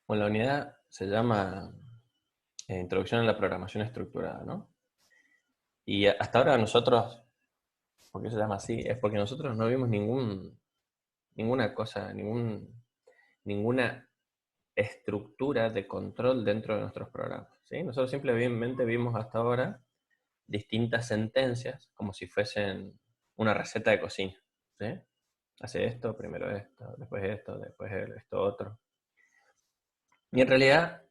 Bueno, la unidad se llama Introducción a la Programación Estructurada, ¿no? Y hasta ahora nosotros, ¿por qué se llama así? Es porque nosotros no vimos ninguna cosa, ninguna estructura de control dentro de nuestros programas, ¿sí? Nosotros simplemente vimos hasta ahora distintas sentencias como si fuesen una receta de cocina, ¿sí? Hace esto, primero esto, después esto otro. Y en realidad,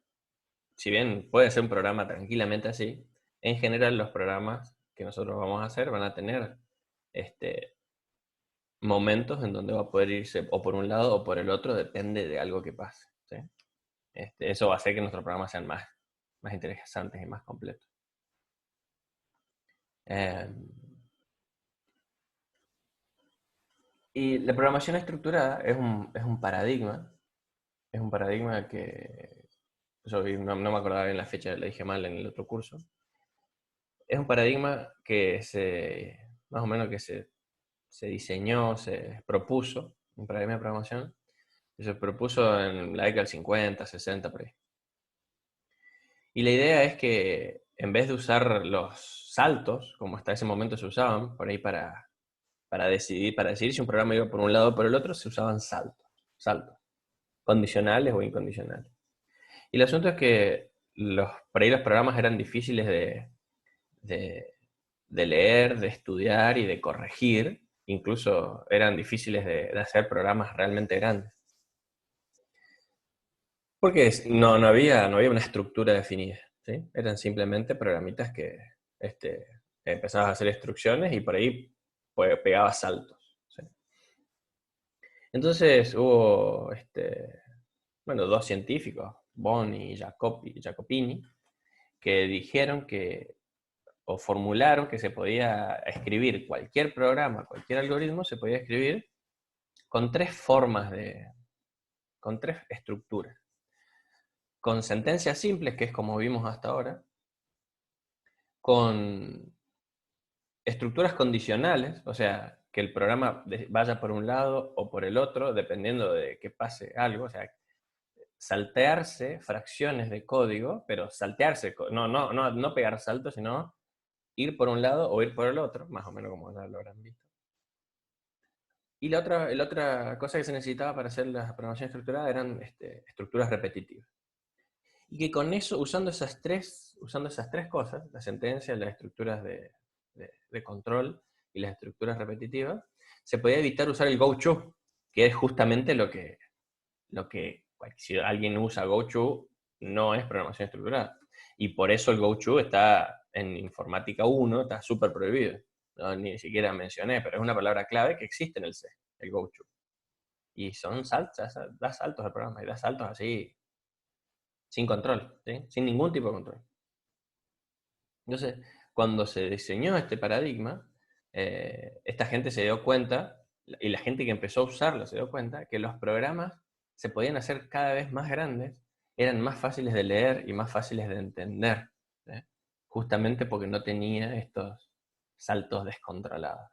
si bien puede ser un programa tranquilamente así, en general los programas que nosotros vamos a hacer van a tener este, momentos en donde va a poder irse o por un lado o por el otro, depende de algo que pase, ¿sí? Eso va a hacer que nuestros programas sean más interesantes y más completos. Eh, y la programación estructurada es un paradigma que no me acordaba bien la fecha, le dije mal en el otro curso. Es un paradigma más o menos se diseñó, se propuso, un paradigma de programación, que se propuso en la década del 50, 60, por ahí. Y la idea es que en vez de usar los saltos, como hasta ese momento se usaban, por ahí para decidir si un programa iba por un lado o por el otro, se usaban saltos, condicionales o incondicionales. Y el asunto es que por ahí los programas eran difíciles de, de leer, de estudiar y de corregir, incluso eran difíciles de hacer programas realmente grandes. Porque no había una estructura definida, ¿sí? Eran simplemente programitas que empezabas a hacer instrucciones y por ahí pues, pegabas saltos, ¿sí? Entonces hubo bueno, dos científicos, Boni y Jacopini, que dijeron o formularon que se podía escribir cualquier programa, cualquier algoritmo, se podía escribir con con tres estructuras. Con sentencias simples, que es como vimos hasta ahora, con estructuras condicionales, o sea, que el programa vaya por un lado o por el otro, dependiendo de que pase algo, o sea, saltearse fracciones de código, pero saltearse, no pegar saltos, sino ir por un lado o ir por el otro, más o menos como ya lo habrán visto. Y la otra cosa que se necesitaba para hacer la programación estructurada eran estructuras repetitivas. Y que con eso, usando esas tres cosas, la sentencia, las estructuras de control y las estructuras repetitivas, se podía evitar usar el go-to, que es justamente lo que si alguien usa go-to, no es programación estructurada. Y por eso el go-to está en informática 1, está súper prohibido. No, ni siquiera mencioné, pero es una palabra clave que existe en el C, el go-to. Y son saltos, da saltos al programa, y da saltos así, sin control, ¿sí? Sin ningún tipo de control. Entonces, cuando se diseñó este paradigma, esta gente se dio cuenta, y la gente que empezó a usarlo se dio cuenta, que los programas se podían hacer cada vez más grandes, eran más fáciles de leer y más fáciles de entender, ¿sí? Justamente porque no tenía estos saltos descontrolados.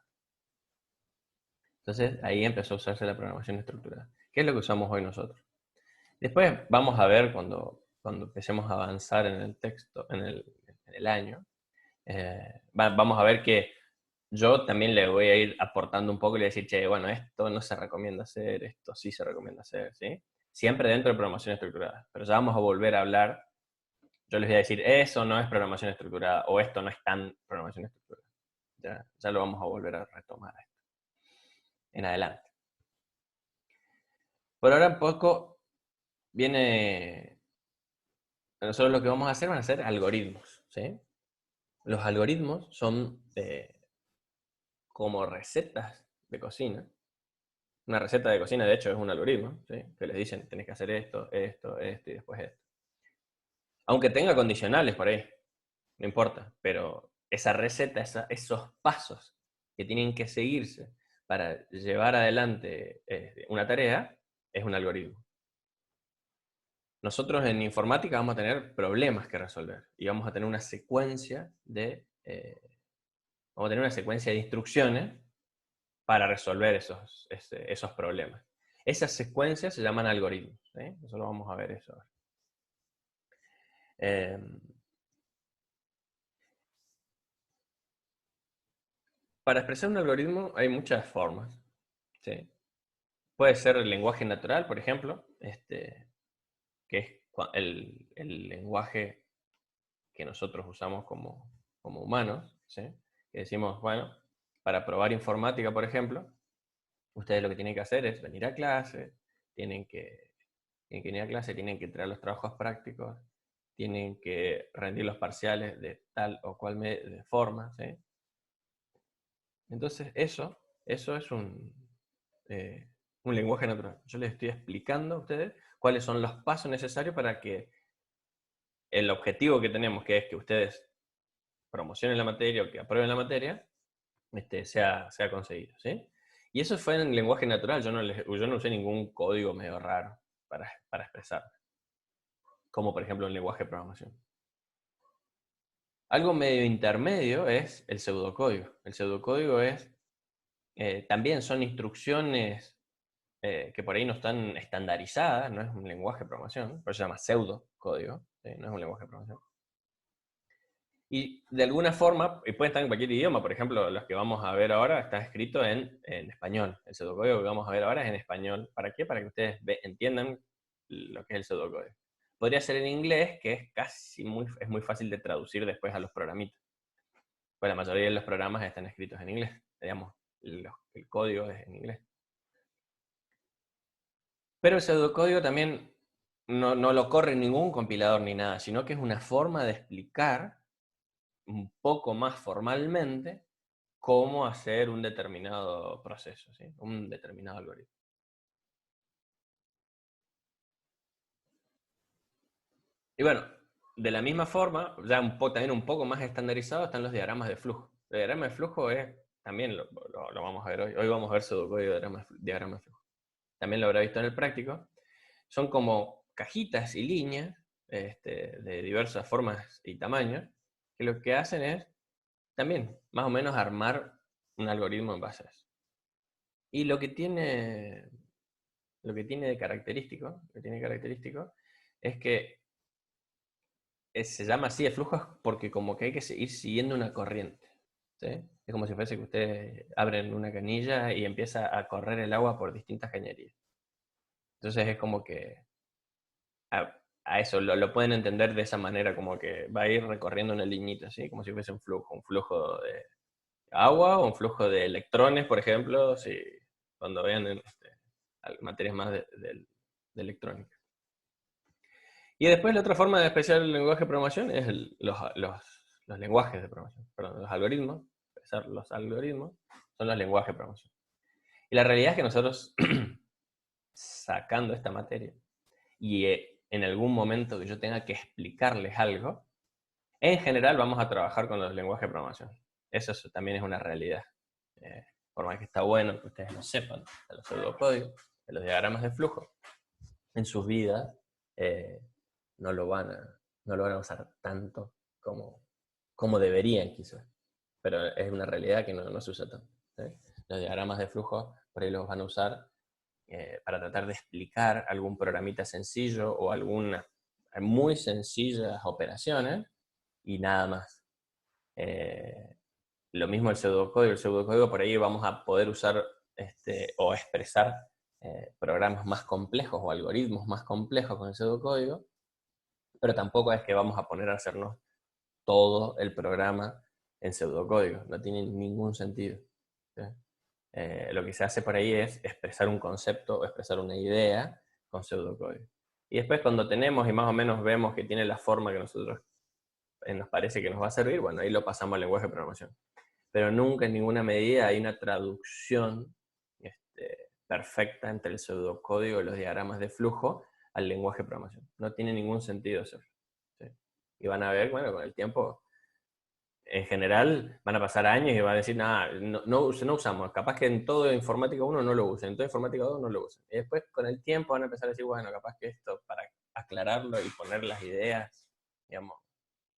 Entonces, ahí empezó a usarse la programación estructurada, que es lo que usamos hoy nosotros. Después vamos a ver cuando empecemos a avanzar en el texto, en el año, vamos a ver que yo también le voy a ir aportando un poco y le voy a decir, che, bueno, esto no se recomienda hacer, esto sí se recomienda hacer, ¿sí? Siempre dentro de programación estructurada. Pero ya vamos a volver a hablar, yo les voy a decir, eso no es programación estructurada, o esto no es tan programación estructurada. Ya lo vamos a volver a retomar esto en adelante. Por ahora un poco viene, nosotros lo que vamos a hacer van a ser algoritmos, ¿sí? Los algoritmos son como recetas de cocina. Una receta de cocina, de hecho, es un algoritmo, ¿sí? Que les dicen, tenés que hacer esto y después esto. Aunque tenga condicionales por ahí, no importa, pero esa receta, esos pasos que tienen que seguirse para llevar adelante una tarea, es un algoritmo. Nosotros en informática vamos a tener problemas que resolver y vamos a tener una secuencia de instrucciones para resolver esos problemas. Esas secuencias se llaman algoritmos, ¿sí? Nosotros vamos a ver eso ahora. Eh, para expresar un algoritmo hay muchas formas, ¿sí? Puede ser el lenguaje natural, por ejemplo, que es el lenguaje que nosotros usamos como humanos, ¿sí? Que decimos, bueno, para probar informática, por ejemplo, ustedes lo que tienen que hacer es venir a clase, tienen que, tienen que venir a clase, tienen que traer los trabajos prácticos, tienen que rendir los parciales de tal o cual de forma, ¿sí? Entonces eso es un lenguaje natural. Yo les estoy explicando a ustedes cuáles son los pasos necesarios para que el objetivo que tenemos, que es que ustedes promocionen la materia o que aprueben la materia, sea conseguido, ¿sí? Y eso fue en lenguaje natural, yo no usé ningún código medio raro para expresar, como por ejemplo en lenguaje de programación. Algo medio intermedio es el pseudocódigo. El pseudocódigo también son instrucciones que por ahí no están estandarizadas, no es un lenguaje de programación, por eso se llama pseudocódigo, ¿sí? No es un lenguaje de programación. Y de alguna forma, y puede estar en cualquier idioma, por ejemplo, los que vamos a ver ahora está escrito en español. El pseudocódigo que vamos a ver ahora es en español. ¿Para qué? Para que ustedes entiendan lo que es el pseudocódigo. Podría ser en inglés, que es muy fácil de traducir después a los programitas. Pues la mayoría de los programas están escritos en inglés. Digamos, el código es en inglés. Pero el pseudocódigo también no lo corre ningún compilador ni nada, sino que es una forma de explicar un poco más formalmente cómo hacer un determinado proceso, ¿sí? Un determinado algoritmo. Y bueno, de la misma forma, ya también un poco más estandarizado, están los diagramas de flujo. El diagrama de flujo también lo vamos a ver hoy. Hoy vamos a ver pseudocódigo de diagrama de flujo. También lo habrá visto en el práctico. Son como cajitas y líneas de diversas formas y tamaños, que lo que hacen es también más o menos armar un algoritmo en base a eso. Y lo que tiene característico es que se llama así de flujos porque como que hay que ir siguiendo una corriente, ¿sí? Es como si fuese que ustedes abren una canilla y empieza a correr el agua por distintas cañerías. Entonces es como que a eso lo pueden entender de esa manera, como que va a ir recorriendo una liñita, ¿sí? Como si fuese un flujo de agua o un flujo de electrones, por ejemplo, cuando vean materias más de electrónica. Y después la otra forma de expresar el lenguaje de programación es los lenguajes de programación, perdón, los algoritmos. Expresar los algoritmos son los lenguajes de programación. Y la realidad es que nosotros, sacando esta materia, y en algún momento que yo tenga que explicarles algo, en general vamos a trabajar con los lenguajes de programación. Eso también es una realidad. Por más que está bueno que ustedes lo sepan, de los pseudocódigos, de los diagramas de flujo, en sus vidas eh, no lo van a usar tanto como deberían quizás. Pero es una realidad que no se usa tanto, ¿sí? Los diagramas de flujo por ahí los van a usar para tratar de explicar algún programita sencillo o algunas muy sencillas operaciones y nada más. Lo mismo el pseudocódigo. El pseudocódigo por ahí vamos a poder usar o expresar programas más complejos o algoritmos más complejos con el pseudocódigo, pero tampoco es que vamos a poner a hacernos todo el programa en pseudocódigo. No tiene ningún sentido, ¿sí? Lo que se hace por ahí es expresar un concepto o expresar una idea con pseudocódigo. Y después cuando tenemos y más o menos vemos que tiene la forma que nosotros nos parece que nos va a servir, bueno, ahí lo pasamos al lenguaje de programación. Pero nunca en ninguna medida hay una traducción perfecta entre el pseudocódigo y los diagramas de flujo al lenguaje de programación. No tiene ningún sentido hacerlo, ¿sí? Y van a ver, bueno, con el tiempo, en general, van a pasar años y van a decir, nada, no usamos. Capaz que en todo informática 1 no lo usen, en todo informática 2 no lo usen. Y después, con el tiempo, van a empezar a decir, bueno, capaz que esto, para aclararlo y poner las ideas, digamos,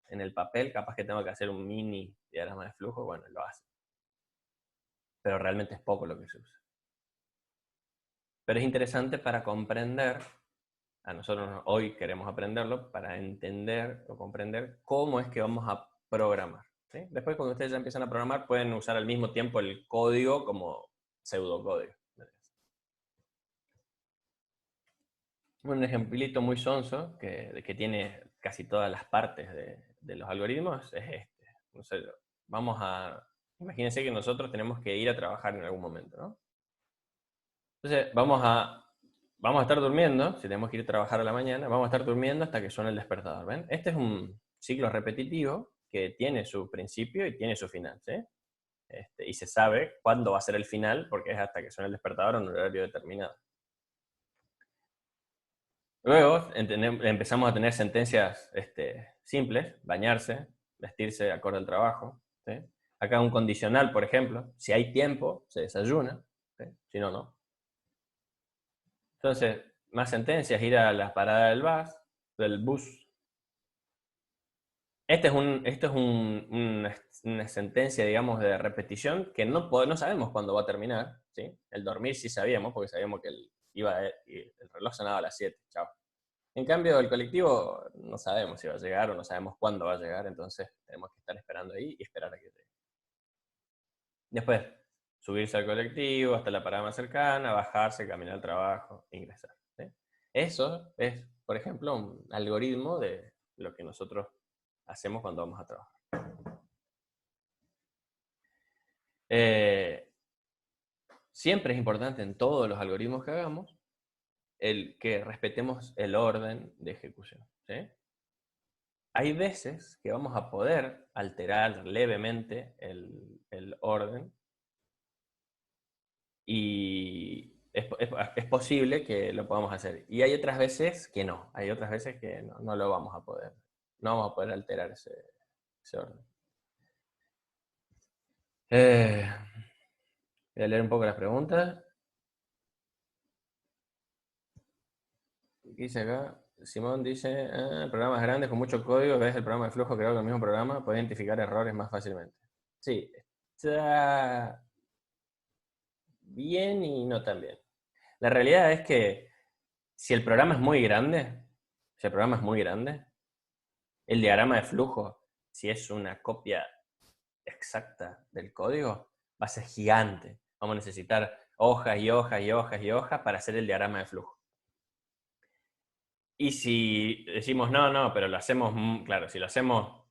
en el papel, capaz que tengo que hacer un mini diagrama de flujo, bueno, lo hace. Pero realmente es poco lo que se usa. Pero es interesante para comprender a nosotros hoy queremos aprenderlo para entender o comprender cómo es que vamos a programar. ¿Sí? Después, cuando ustedes ya empiezan a programar, pueden usar al mismo tiempo el código como pseudocódigo. Un ejemplito muy sonso que tiene casi todas las partes de los algoritmos es este. No sé, imagínense que nosotros tenemos que ir a trabajar en algún momento, ¿no? Entonces, vamos a estar durmiendo, si tenemos que ir a trabajar a la mañana, vamos a estar durmiendo hasta que suene el despertador, ¿ven? Este es un ciclo repetitivo que tiene su principio y tiene su final, ¿sí? Y se sabe cuándo va a ser el final, porque es hasta que suene el despertador en un horario determinado. Luego empezamos a tener sentencias simples: bañarse, vestirse acorde al trabajo. ¿Sí? Acá un condicional, por ejemplo: si hay tiempo, se desayuna, ¿sí? Si no, no. Entonces, más sentencias: ir a la parada del bus. Esto es una sentencia, digamos, de repetición que no sabemos cuándo va a terminar. ¿Sí? El dormir sí sabíamos, porque sabíamos que el reloj sonaba a las 7. Chao. En cambio, el colectivo no sabemos si va a llegar o no sabemos cuándo va a llegar, entonces tenemos que estar esperando ahí y esperar a que llegue. Después, subirse al colectivo hasta la parada más cercana, bajarse, caminar al trabajo, ingresar. ¿Sí? Eso es, por ejemplo, un algoritmo de lo que nosotros hacemos cuando vamos a trabajar. Siempre es importante en todos los algoritmos que hagamos el que respetemos el orden de ejecución. ¿Sí? Hay veces que vamos a poder alterar levemente el orden y es posible que lo podamos hacer. Y hay otras veces que no, hay otras veces que no lo vamos a poder, no vamos a poder alterar ese orden. Voy a leer un poco las preguntas. ¿Qué dice acá? Simón dice, programas grandes con mucho código, ves el programa de flujo creado con el mismo programa, puedes identificar errores más fácilmente. Sí, está bien y no tan bien. La realidad es que si el programa es muy grande, el diagrama de flujo, si es una copia exacta del código, va a ser gigante. Vamos a necesitar hojas y hojas y hojas y hojas para hacer el diagrama de flujo. Y si decimos, no, pero lo hacemos, claro, si lo hacemos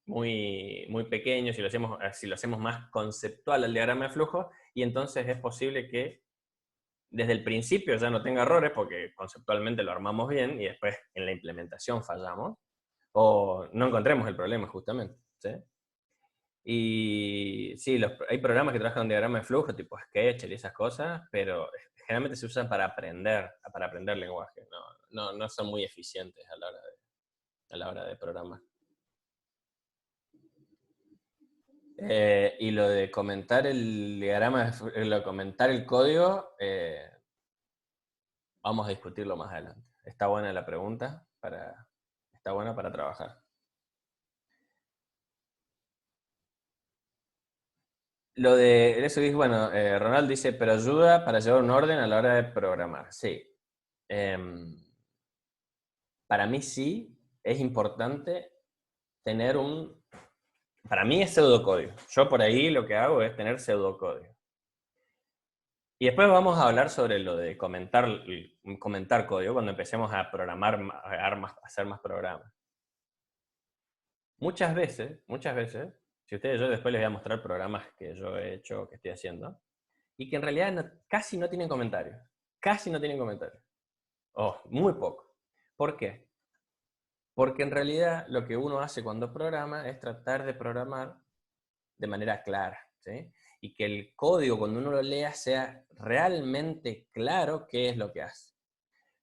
muy pequeño, si lo hacemos más conceptual al diagrama de flujo, y entonces es posible que desde el principio ya no tenga errores, porque conceptualmente lo armamos bien y después en la implementación fallamos, o no encontremos el problema justamente. ¿Sí? Y sí, hay programas que trabajan con diagrama de flujo, tipo Sketch y esas cosas, pero generalmente se usan para aprender lenguaje. No son muy eficientes a la hora de programar. Y lo de comentar el diagrama, comentar el código, vamos a discutirlo más adelante. Está buena la pregunta, está buena para trabajar. Lo de eso dice, bueno, Ronald dice, pero ayuda para llevar un orden a la hora de programar. Sí. Para mí sí, es importante tener para mí es pseudocódigo. Yo por ahí lo que hago es tener pseudocódigo. Y después vamos a hablar sobre lo de comentar código cuando empecemos a programar, a hacer más programas. Muchas veces, si yo después les voy a mostrar programas que yo he hecho, que estoy haciendo, y que en realidad casi no tienen comentarios. Casi no tienen comentarios. Muy poco. ¿Por qué? Porque en realidad lo que uno hace cuando programa es tratar de programar de manera clara, ¿sí? Y que el código, cuando uno lo lea, sea realmente claro qué es lo que hace.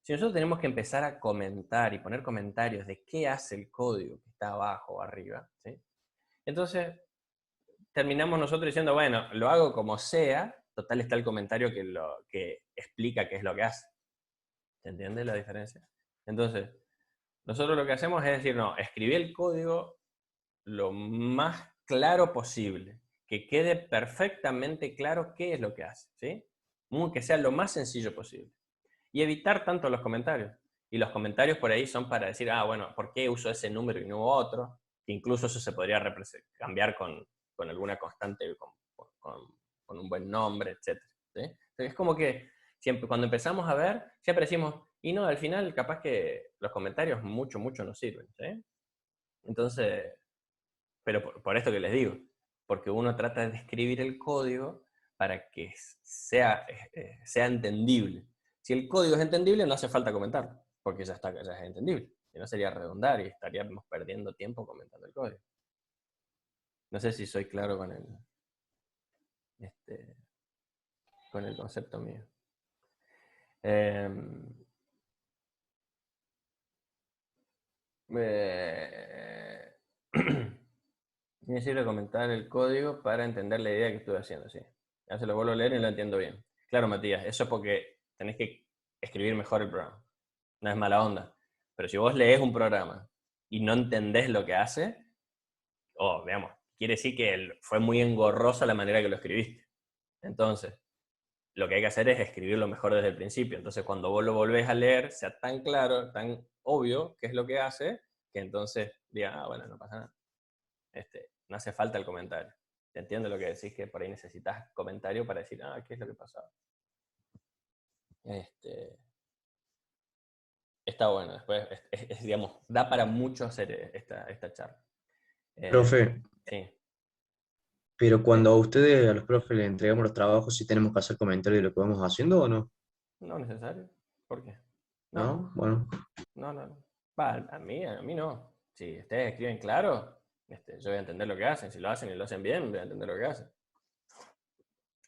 Si nosotros tenemos que empezar a comentar y poner comentarios de qué hace el código que está abajo o arriba, ¿sí? Entonces terminamos nosotros diciendo, bueno, lo hago como sea, total está el comentario que explica qué es lo que hace. ¿Se entiende la diferencia? Entonces, nosotros lo que hacemos es decir, no, escribí el código lo más claro posible, que quede perfectamente claro qué es lo que hace, ¿sí? Que sea lo más sencillo posible. y evitar tanto los comentarios. Y los comentarios por ahí son para decir, ah, bueno, ¿por qué uso ese número y no otro? Que incluso eso se podría cambiar con alguna constante, con un buen nombre, etc. ¿Sí? Es como que siempre, cuando empezamos a ver, siempre decimos, y no, al final capaz que los comentarios mucho, mucho nos sirven. ¿Sí? Entonces, pero por esto que les digo, porque uno trata de escribir el código para que sea entendible. Si el código es entendible, no hace falta comentarlo, porque ya es entendible. Si no, sería redundar y estaríamos perdiendo tiempo comentando el código. No sé si soy claro este, con el concepto mío. Me sirve comentar el código para entender la idea que estuve haciendo, sí. Ya se lo vuelvo a leer y lo entiendo bien. Claro, Matías, eso es porque tenés que escribir mejor el programa. No es mala onda. Pero si vos lees un programa y no entendés lo que hace, veamos, quiere decir que fue muy engorrosa la manera que lo escribiste. Entonces, lo que hay que hacer es escribirlo mejor desde el principio. Entonces, cuando vos lo volvés a leer, sea tan claro, tan obvio qué es lo que hace, que entonces diga, bueno, no pasa nada. No hace falta el comentario. Te entiendo lo que decís, que por ahí necesitas comentario para decir, ¿qué es lo que pasaba? Está bueno, después, digamos, da para mucho hacer esta charla. Profe, Sí. pero cuando a ustedes, a los profes, les entregamos los trabajos, ¿sí tenemos que hacer comentarios de lo que vamos haciendo o no? No necesario. ¿Por qué? No, ¿No? Bueno, no. Va, a mí no. Si ustedes escriben claro, yo voy a entender lo que hacen. Si lo hacen y lo hacen bien, voy a entender lo que hacen.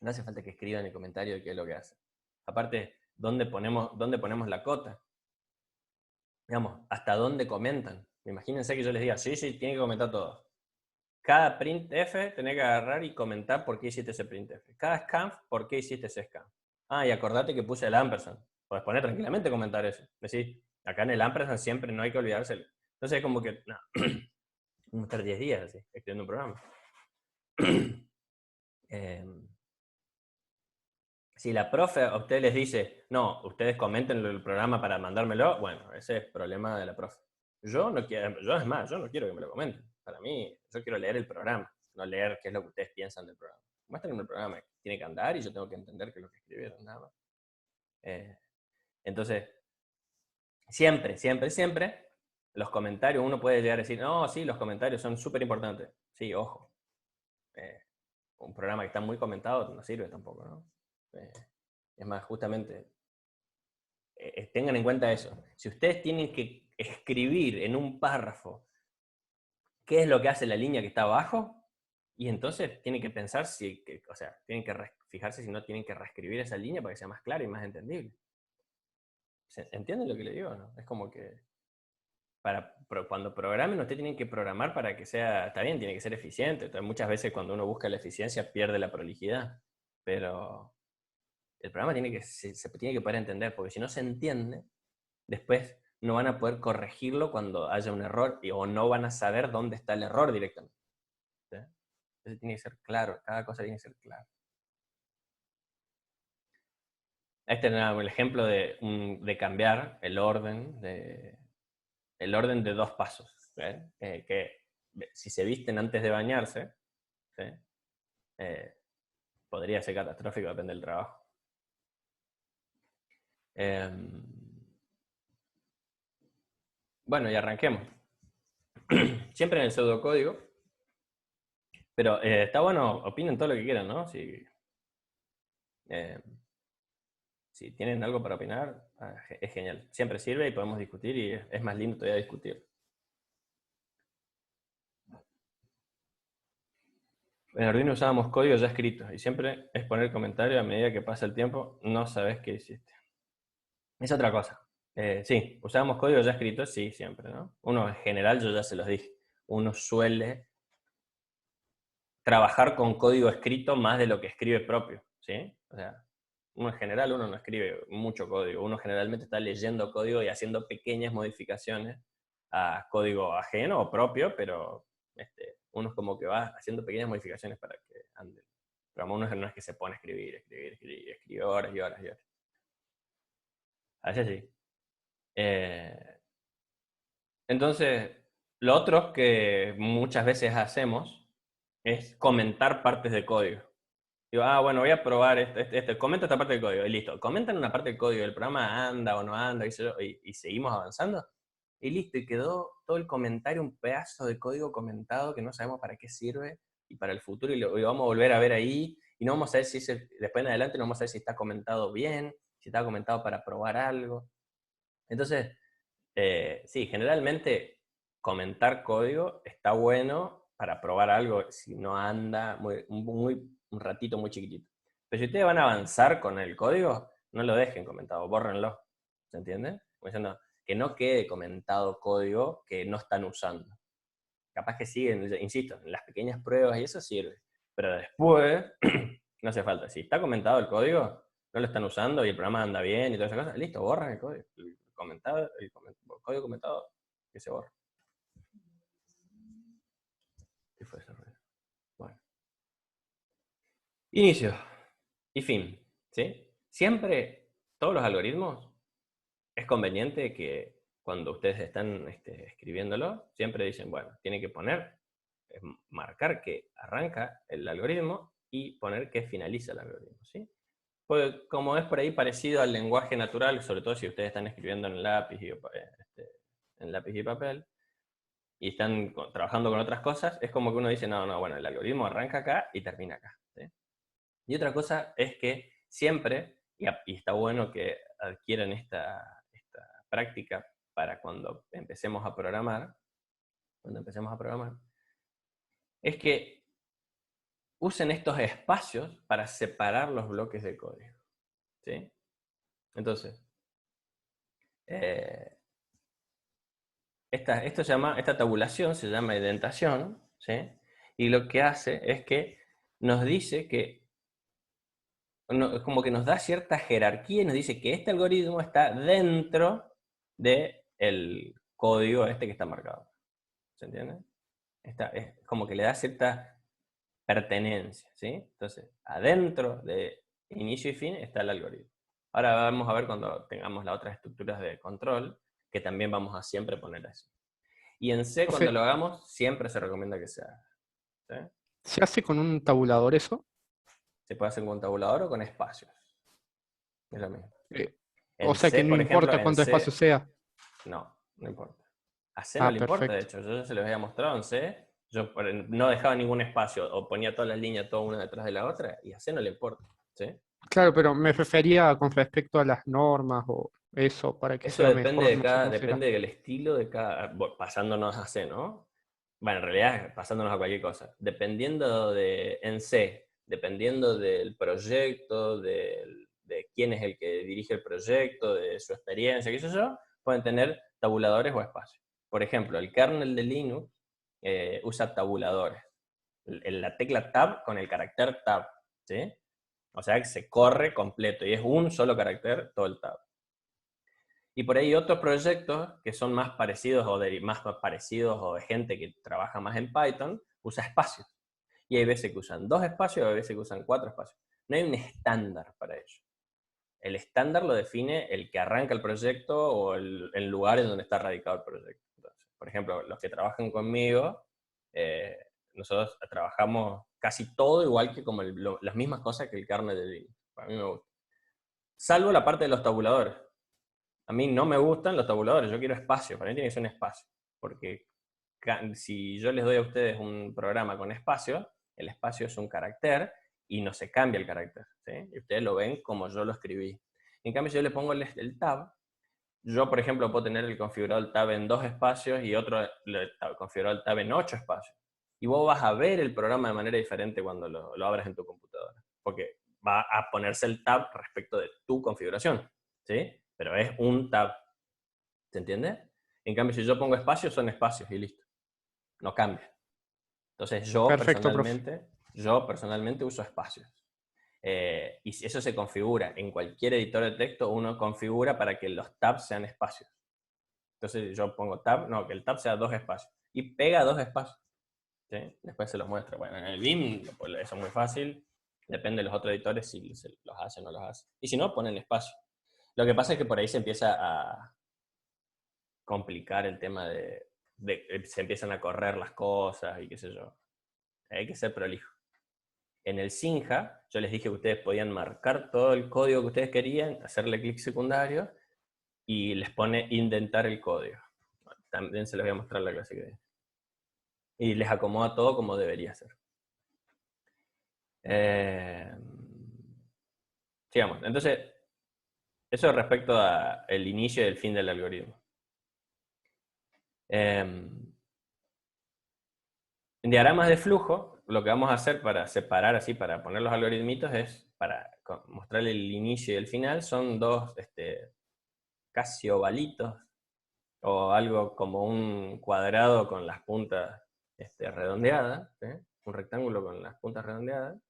No hace falta que escriban el comentario de qué es lo que hacen. Aparte, ¿dónde ponemos la cota? Digamos, ¿hasta dónde comentan? Imagínense que yo les diga, sí, tienen que comentar todo. Cada printf tenés que agarrar y comentar por qué hiciste ese printf. Cada scanf, por qué hiciste ese scanf. Y acordate que puse el ampersand. Podés poner tranquilamente comentar eso. Decís, acá en el ampersand siempre no hay que olvidárselo. Entonces es como que, no, vamos a estar 10 días así, escribiendo un programa. Si la profe a ustedes les dice, no, ustedes comenten el programa para mandármelo, bueno, ese es problema de la profe. Yo no quiero, es más, yo no quiero que me lo comenten. Para mí, yo quiero leer el programa, no leer qué es lo que ustedes piensan del programa. Muéstrenme el programa, tiene que andar y yo tengo que entender qué es lo que escribieron, nada más. Entonces, siempre, los comentarios, uno puede llegar a decir, no, sí, los comentarios son súper importantes. Sí, ojo. Un programa que está muy comentado no sirve tampoco, ¿no? Es más, justamente, tengan en cuenta eso. Si ustedes tienen que escribir en un párrafo qué es lo que hace la línea que está abajo, y entonces tienen que pensar tienen que fijarse si no tienen que reescribir esa línea para que sea más clara y más entendible. ¿Entienden lo que le digo? ¿No? Es como que cuando programen, ustedes tienen que programar para que sea, está bien, tiene que ser eficiente. Entonces, muchas veces cuando uno busca la eficiencia pierde la prolijidad, pero el programa se tiene que poder entender, porque si no se entiende, después no van a poder corregirlo cuando haya un error o no van a saber dónde está el error directamente. ¿Sí? Entonces tiene que ser claro, cada cosa tiene que ser clara. Este era el ejemplo de cambiar el orden de 2 pasos. ¿Sí? Que si se visten antes de bañarse, ¿sí? Podría ser catastrófico, depende del trabajo. Bueno, y arranquemos. Siempre en el pseudocódigo, pero está bueno, opinen todo lo que quieran, ¿no? Si tienen algo para opinar, es genial. Siempre sirve y podemos discutir y es más lindo todavía discutir. En Arduino usábamos código ya escrito y siempre es poner comentario a medida que pasa el tiempo, no sabes qué hiciste. Es otra cosa. Sí, usábamos código ya escrito, sí, siempre, ¿no? Uno en general, yo ya se los dije, uno suele trabajar con código escrito más de lo que escribe propio, ¿sí? O sea, uno en general no escribe mucho código, uno generalmente está leyendo código y haciendo pequeñas modificaciones a código ajeno o propio, pero uno es como que va haciendo pequeñas modificaciones para que ande. Pero uno no es que se pone a escribe horas y horas y horas. A veces sí. Entonces, lo otro que muchas veces hacemos es comentar partes de código. Digo, bueno, voy a probar comento esta parte del código, y listo. Comentan una parte del código, el programa anda o no anda, qué sé yo, y seguimos avanzando, y listo, y quedó todo el comentario, un pedazo de código comentado que no sabemos para qué sirve, y para el futuro, y lo vamos a volver a ver ahí, y no vamos a ver si después en adelante no vamos a ver si está comentado bien, si está comentado para probar algo. Entonces, sí, generalmente comentar código está bueno para probar algo si no anda un ratito muy chiquitito. Pero si ustedes van a avanzar con el código, no lo dejen comentado, bórrenlo. ¿Se entiende? Como diciendo, que no quede comentado código que no están usando. Capaz que siguen, insisto, en las pequeñas pruebas y eso sirve. Pero después, no hace falta. Si está comentado el código, no lo están usando y el programa anda bien y todas esas cosas, listo, borran el código. El código comentado, que se borra. ¿Qué fue ese ruido? Bueno. Inicio y fin. ¿Sí? Siempre, todos los algoritmos, es conveniente que cuando ustedes están escribiéndolo, siempre dicen, bueno, tienen que marcar que arranca el algoritmo y poner que finaliza el algoritmo. ¿Sí? Pues como es por ahí parecido al lenguaje natural, sobre todo si ustedes están escribiendo en lápiz y papel, y están trabajando con otras cosas, es como que uno dice, no, bueno, el algoritmo arranca acá y termina acá. ¿Sí? Y otra cosa es que siempre, y está bueno que adquieran esta práctica para cuando empecemos a programar, es que usen estos espacios para separar los bloques de código. ¿Sí? Entonces, eh, esta tabulación se llama indentación, ¿sí? Y lo que hace es que nos dice que, como que nos da cierta jerarquía y nos dice que este algoritmo está dentro del código que está marcado. ¿Se entiende? Es como que le da cierta pertenencia, ¿sí? Entonces, adentro de inicio y fin está el algoritmo. Ahora vamos a ver cuando tengamos las otras estructuras de control, que también vamos a siempre poner eso. Y en C, cuando Profe, lo hagamos, siempre se recomienda que se haga. ¿Sí? ¿se hace con un tabulador eso? Se puede hacer con un tabulador o con espacios. Es lo mismo. Eh, o En sea que C, no por ejemplo, importa en cuánto espacio C, sea. no importa. A C no Ah, le importa, de perfecto. hecho. Yo ya se los había mostrado en C. Yo no dejaba ningún espacio o ponía todas las líneas, toda una detrás de la otra, y a C no le importa. ¿Sí? Claro, pero me refería con respecto a las normas o eso, para que Eso sea mejor, no sé cómo será. depende del estilo de cada, pasándonos a C, ¿no? Bueno, en realidad pasándonos a cualquier cosa. En C, dependiendo del proyecto, de quién es el que dirige el proyecto, de su experiencia, qué sé yo, pueden tener tabuladores o espacios. Por ejemplo, el kernel de Linux usa tabuladores. La tecla tab con el carácter tab, ¿sí? O sea que se corre completo y es un solo carácter todo el tab. Y por ahí otros proyectos que son más parecidos o de gente que trabaja más en Python, usa espacios. Y hay veces que usan 2 espacios, hay veces que usan 4 espacios. No hay un estándar para ello. El estándar lo define el que arranca el proyecto o el lugar en donde está radicado el proyecto. Entonces, por ejemplo, los que trabajan conmigo, eh, nosotros trabajamos casi todo igual que como las mismas cosas que el kernel de Linux. Para mí me gusta. Salvo la parte de los tabuladores. A mí no me gustan los tabuladores, yo quiero espacio, para mí tiene que ser un espacio, porque si yo les doy a ustedes un programa con espacio, el espacio es un carácter y no se cambia el carácter, ¿sí? Y ustedes lo ven como yo lo escribí. En cambio, si yo le pongo el tab, yo, por ejemplo, puedo tener el configurado el tab en 2 espacios y otro configurado el tab en 8 espacios. Y vos vas a ver el programa de manera diferente cuando lo abras en tu computadora, porque va a ponerse el tab respecto de tu configuración, ¿sí? Pero es un tab, ¿se entiende? En cambio, si yo pongo espacios, son espacios y listo, no cambia. Entonces Perfecto, profe. yo personalmente uso espacios. Y si eso se configura en cualquier editor de texto, uno configura para que los tabs sean espacios. Entonces yo pongo tab, no, que el tab sea 2 espacios. Y pega 2 espacios. ¿Sí? Después se los muestro. Bueno, en el BIM eso es muy fácil. Depende de los otros editores si los hacen o no los hacen. Y si no, ponen espacio. Lo que pasa es que por ahí se empieza a complicar el tema se empiezan a correr las cosas y qué sé yo. Hay que ser prolijo. En el Sinja, yo les dije que ustedes podían marcar todo el código que ustedes querían, hacerle clic secundario, y les pone indentar el código. También se los voy a mostrar la clase que viene. Y les acomoda todo como debería ser. Sigamos. Entonces, eso respecto al inicio y el fin del algoritmo. En diagramas de flujo, lo que vamos a hacer para separar así, para poner los algoritmitos, es para mostrarle el inicio y el final, son dos casi ovalitos, o algo como un cuadrado con las puntas redondeadas, ¿sí? Un rectángulo con las puntas redondeadas,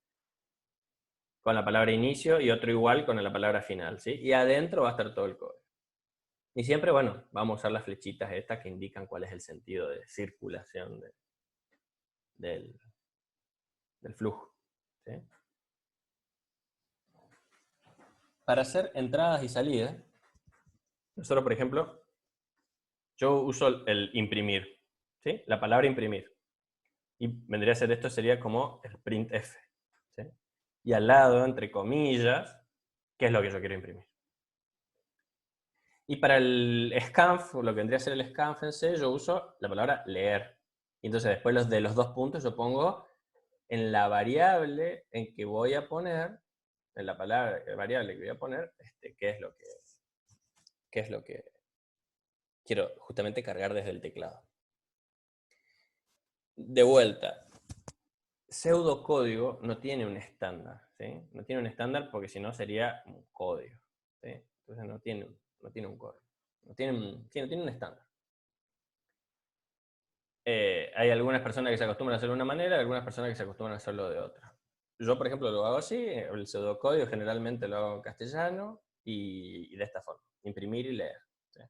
con la palabra inicio, y otro igual con la palabra final, ¿sí? Y adentro va a estar todo el código. Y siempre, bueno, vamos a usar las flechitas estas que indican cuál es el sentido de circulación del flujo, ¿sí? Para hacer entradas y salidas, nosotros, por ejemplo, yo uso el imprimir, ¿sí? La palabra imprimir. Y vendría a ser esto, sería como el printf, ¿sí? Y al lado, entre comillas, ¿qué es lo que yo quiero imprimir? Y para el scanf, lo que vendría a ser el scanf en C, yo uso la palabra leer. Y entonces después de los dos puntos yo pongo en la variable en que voy a poner, en la variable que voy a poner, qué es lo que quiero justamente cargar desde el teclado. De vuelta, pseudocódigo no tiene un estándar, ¿sí? No tiene un estándar porque si no sería un código, ¿sí? Entonces no tiene un código. No tiene un estándar. Hay algunas personas que se acostumbran a hacerlo de una manera y algunas personas que se acostumbran a hacerlo de otra. Yo, por ejemplo, lo hago así, el pseudocódigo generalmente lo hago en castellano y de esta forma, imprimir y leer, ¿sí?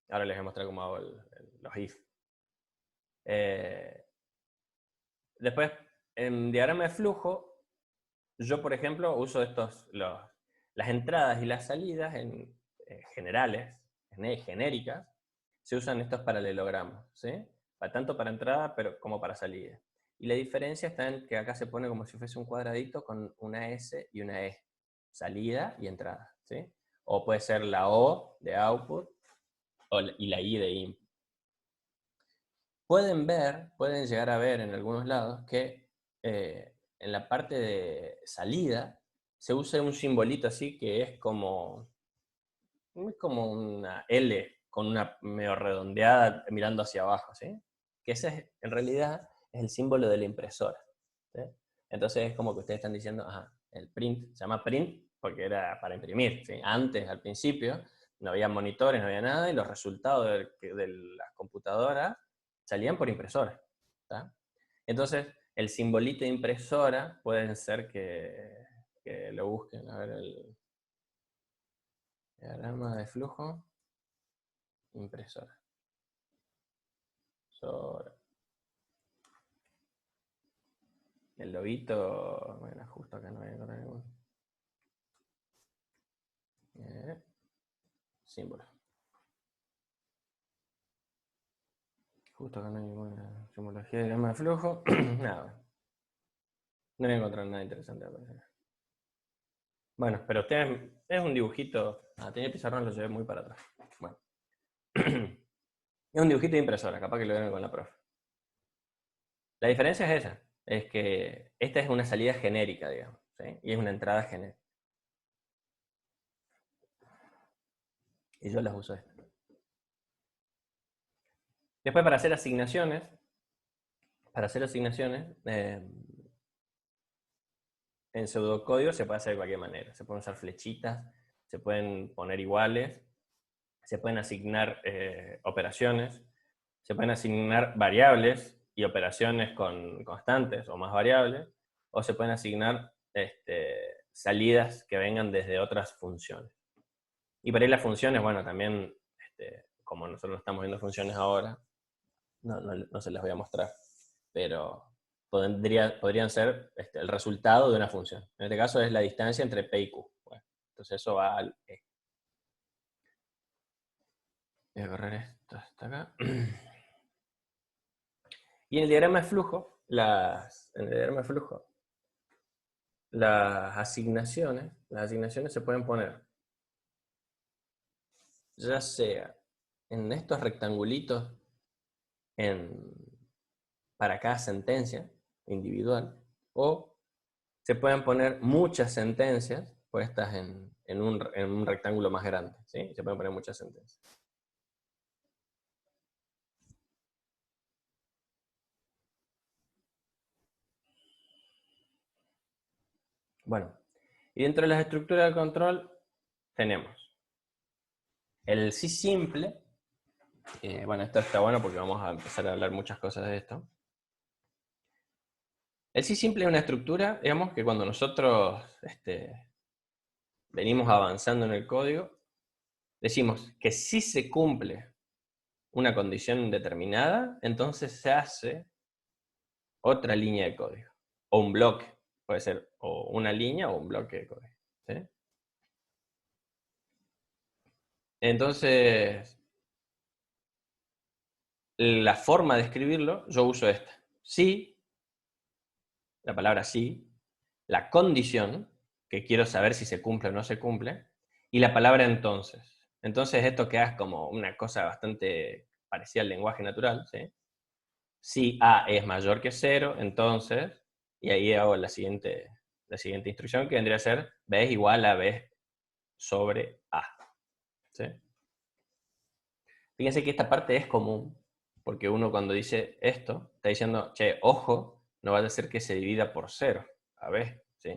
Ahora les voy a mostrar cómo hago los if. Después, en diagrama de flujo, yo, por ejemplo, uso las entradas y las salidas generales, genéricas, se usan estos paralelogramas, ¿sí? Tanto para entrada como para salida. Y la diferencia está en que acá se pone como si fuese un cuadradito con una S y una E, salida y entrada, ¿sí? O puede ser la O de output y la I de input. Pueden llegar a ver en algunos lados que en la parte de salida se usa un simbolito así que es como una L con una medio redondeada mirando hacia abajo, ¿sí? Que ese en realidad es el símbolo de la impresora, ¿sí? Entonces es como que ustedes están diciendo, ajá, el print se llama print porque era para imprimir, ¿sí? Antes, al principio, no había monitores, no había nada, y los resultados de las computadoras salían por impresora, ¿tá? Entonces, el simbolito de impresora pueden ser que lo busquen, a ver, el diagrama de flujo, impresora. El lobito, bueno, justo acá no voy a encontrar ningún símbolo. Justo acá no hay ninguna simbología de diagrama de flujo. Nada. No voy a encontrar nada interesante. Bueno, pero ustedes, es un dibujito. Tenía el pizarrón, lo llevé muy para atrás. Bueno. Es un dibujito de impresora, capaz que lo vieron con la profe. La diferencia es esa. Es que esta es una salida genérica, digamos, ¿sí? Y es una entrada genérica. Y yo las uso estas. Después para hacer asignaciones, en pseudocódigo se puede hacer de cualquier manera. Se pueden usar flechitas, se pueden poner iguales, se pueden asignar operaciones, se pueden asignar variables y operaciones con constantes o más variables, o se pueden asignar salidas que vengan desde otras funciones. Y para ahí las funciones, bueno, también, como nosotros estamos viendo funciones ahora, no se las voy a mostrar, pero podrían ser el resultado de una función. En este caso es la distancia entre P y Q. Bueno, Entonces eso va al E. Voy a correr esto hasta acá. Y en el diagrama de flujo, las asignaciones se pueden poner ya sea en estos rectangulitos para cada sentencia individual, o se pueden poner muchas sentencias puestas en un rectángulo más grande, ¿sí? Se pueden poner muchas sentencias. Bueno, y dentro de las estructuras de control tenemos el sí simple. Bueno, esto está bueno porque vamos a empezar a hablar muchas cosas de esto. El sí simple es una estructura, digamos, que cuando nosotros venimos avanzando en el código, decimos que si se cumple una condición determinada, entonces se hace otra línea de código, o un bloque, puede ser o una línea o un bloque de código, ¿sí? Entonces, la forma de escribirlo, yo uso esta. Si, la palabra sí, la condición, que quiero saber si se cumple o no se cumple, y la palabra entonces. Entonces esto queda como una cosa bastante parecida al lenguaje natural, ¿sí? Si A es mayor que 0, entonces, y ahí hago la siguiente instrucción, que vendría a ser B es igual a B sobre A, ¿sí? Fíjense que esta parte es común, porque uno cuando dice esto, está diciendo, che, ojo, no vaya a ser que se divida por 0, a B, ¿sí?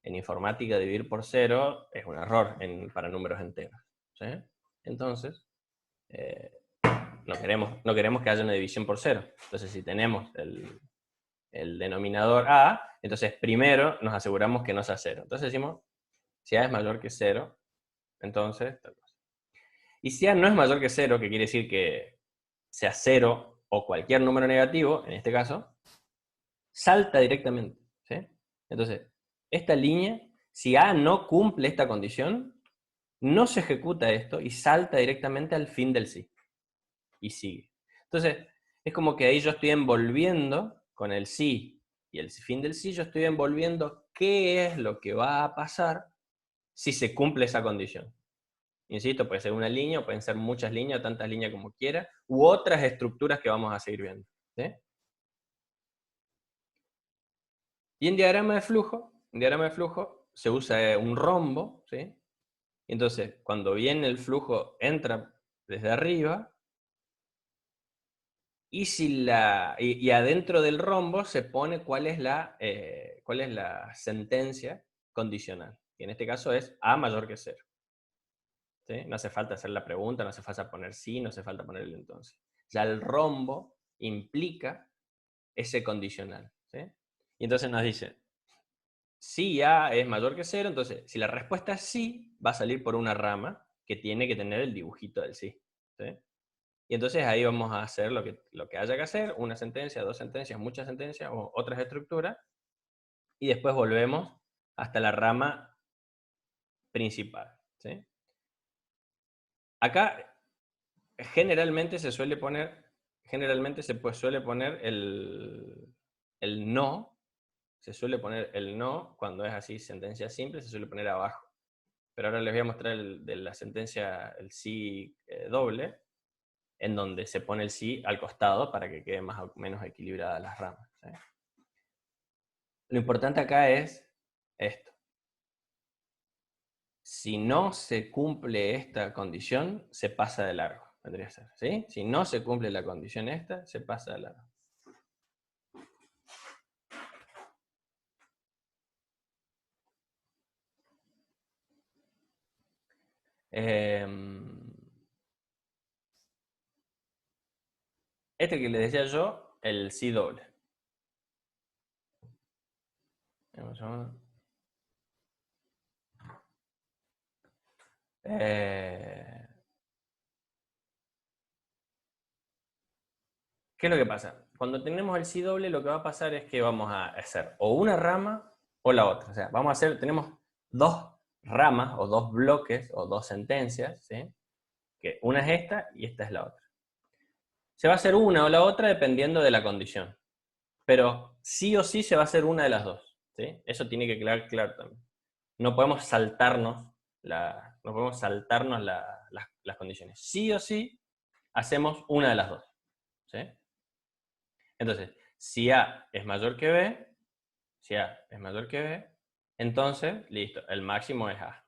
En informática dividir por 0 es un error para números enteros, ¿sí? Entonces, no queremos que haya una división por 0. Entonces, si tenemos el denominador A, entonces primero nos aseguramos que no sea 0. Entonces decimos, si A es mayor que 0, entonces tal cosa. Y si A no es mayor que 0, que quiere decir que sea 0 o cualquier número negativo, en este caso, salta directamente, ¿sí? Entonces, esta línea, si A no cumple esta condición, no se ejecuta esto y salta directamente al fin del sí. Y sigue. Entonces, es como que ahí yo estoy envolviendo con el sí y el fin del sí, yo estoy envolviendo qué es lo que va a pasar si se cumple esa condición. Insisto, puede ser una línea, o pueden ser muchas líneas, o tantas líneas como quiera, u otras estructuras que vamos a seguir viendo, ¿sí? Y en diagrama de flujo se usa un rombo, ¿sí? Entonces, cuando viene el flujo, entra desde arriba, y adentro del rombo se pone cuál es la sentencia condicional. Y en este caso es A mayor que 0. ¿Sí? No hace falta hacer la pregunta, no hace falta poner sí, no hace falta poner el entonces. Ya el rombo implica ese condicional, ¿sí? Y entonces nos dice, si A es mayor que 0, entonces si la respuesta es sí, va a salir por una rama que tiene que tener el dibujito del sí, ¿sí? Y entonces ahí vamos a hacer lo que haya que hacer, una sentencia, dos sentencias, muchas sentencias o otras estructuras, y después volvemos hasta la rama principal, ¿sí? Acá generalmente se suele poner el no, se suele poner el no cuando es así sentencia simple, se suele poner abajo. Pero ahora les voy a mostrar de la sentencia el sí doble, en donde se pone el sí al costado para que quede más o menos equilibradas las ramas, ¿sí? Lo importante acá es esto. Si no se cumple esta condición, se pasa de largo, vendría a ser, ¿sí? Si no se cumple la condición esta, se pasa de largo. Este que les decía yo, el sí doble. ¿Qué es lo que pasa? Cuando tenemos el sí doble, lo que va a pasar es que vamos a hacer o una rama o la otra. O sea, tenemos dos ramas o dos bloques o dos sentencias, ¿sí? Que una es esta y esta es la otra. Se va a hacer una o la otra dependiendo de la condición, pero sí o sí se va a hacer una de las dos, ¿sí? Eso tiene que quedar claro también. No podemos saltarnos, las condiciones. Sí o sí hacemos una de las dos, ¿sí? Entonces, si A es mayor que B, entonces, listo, el máximo es A.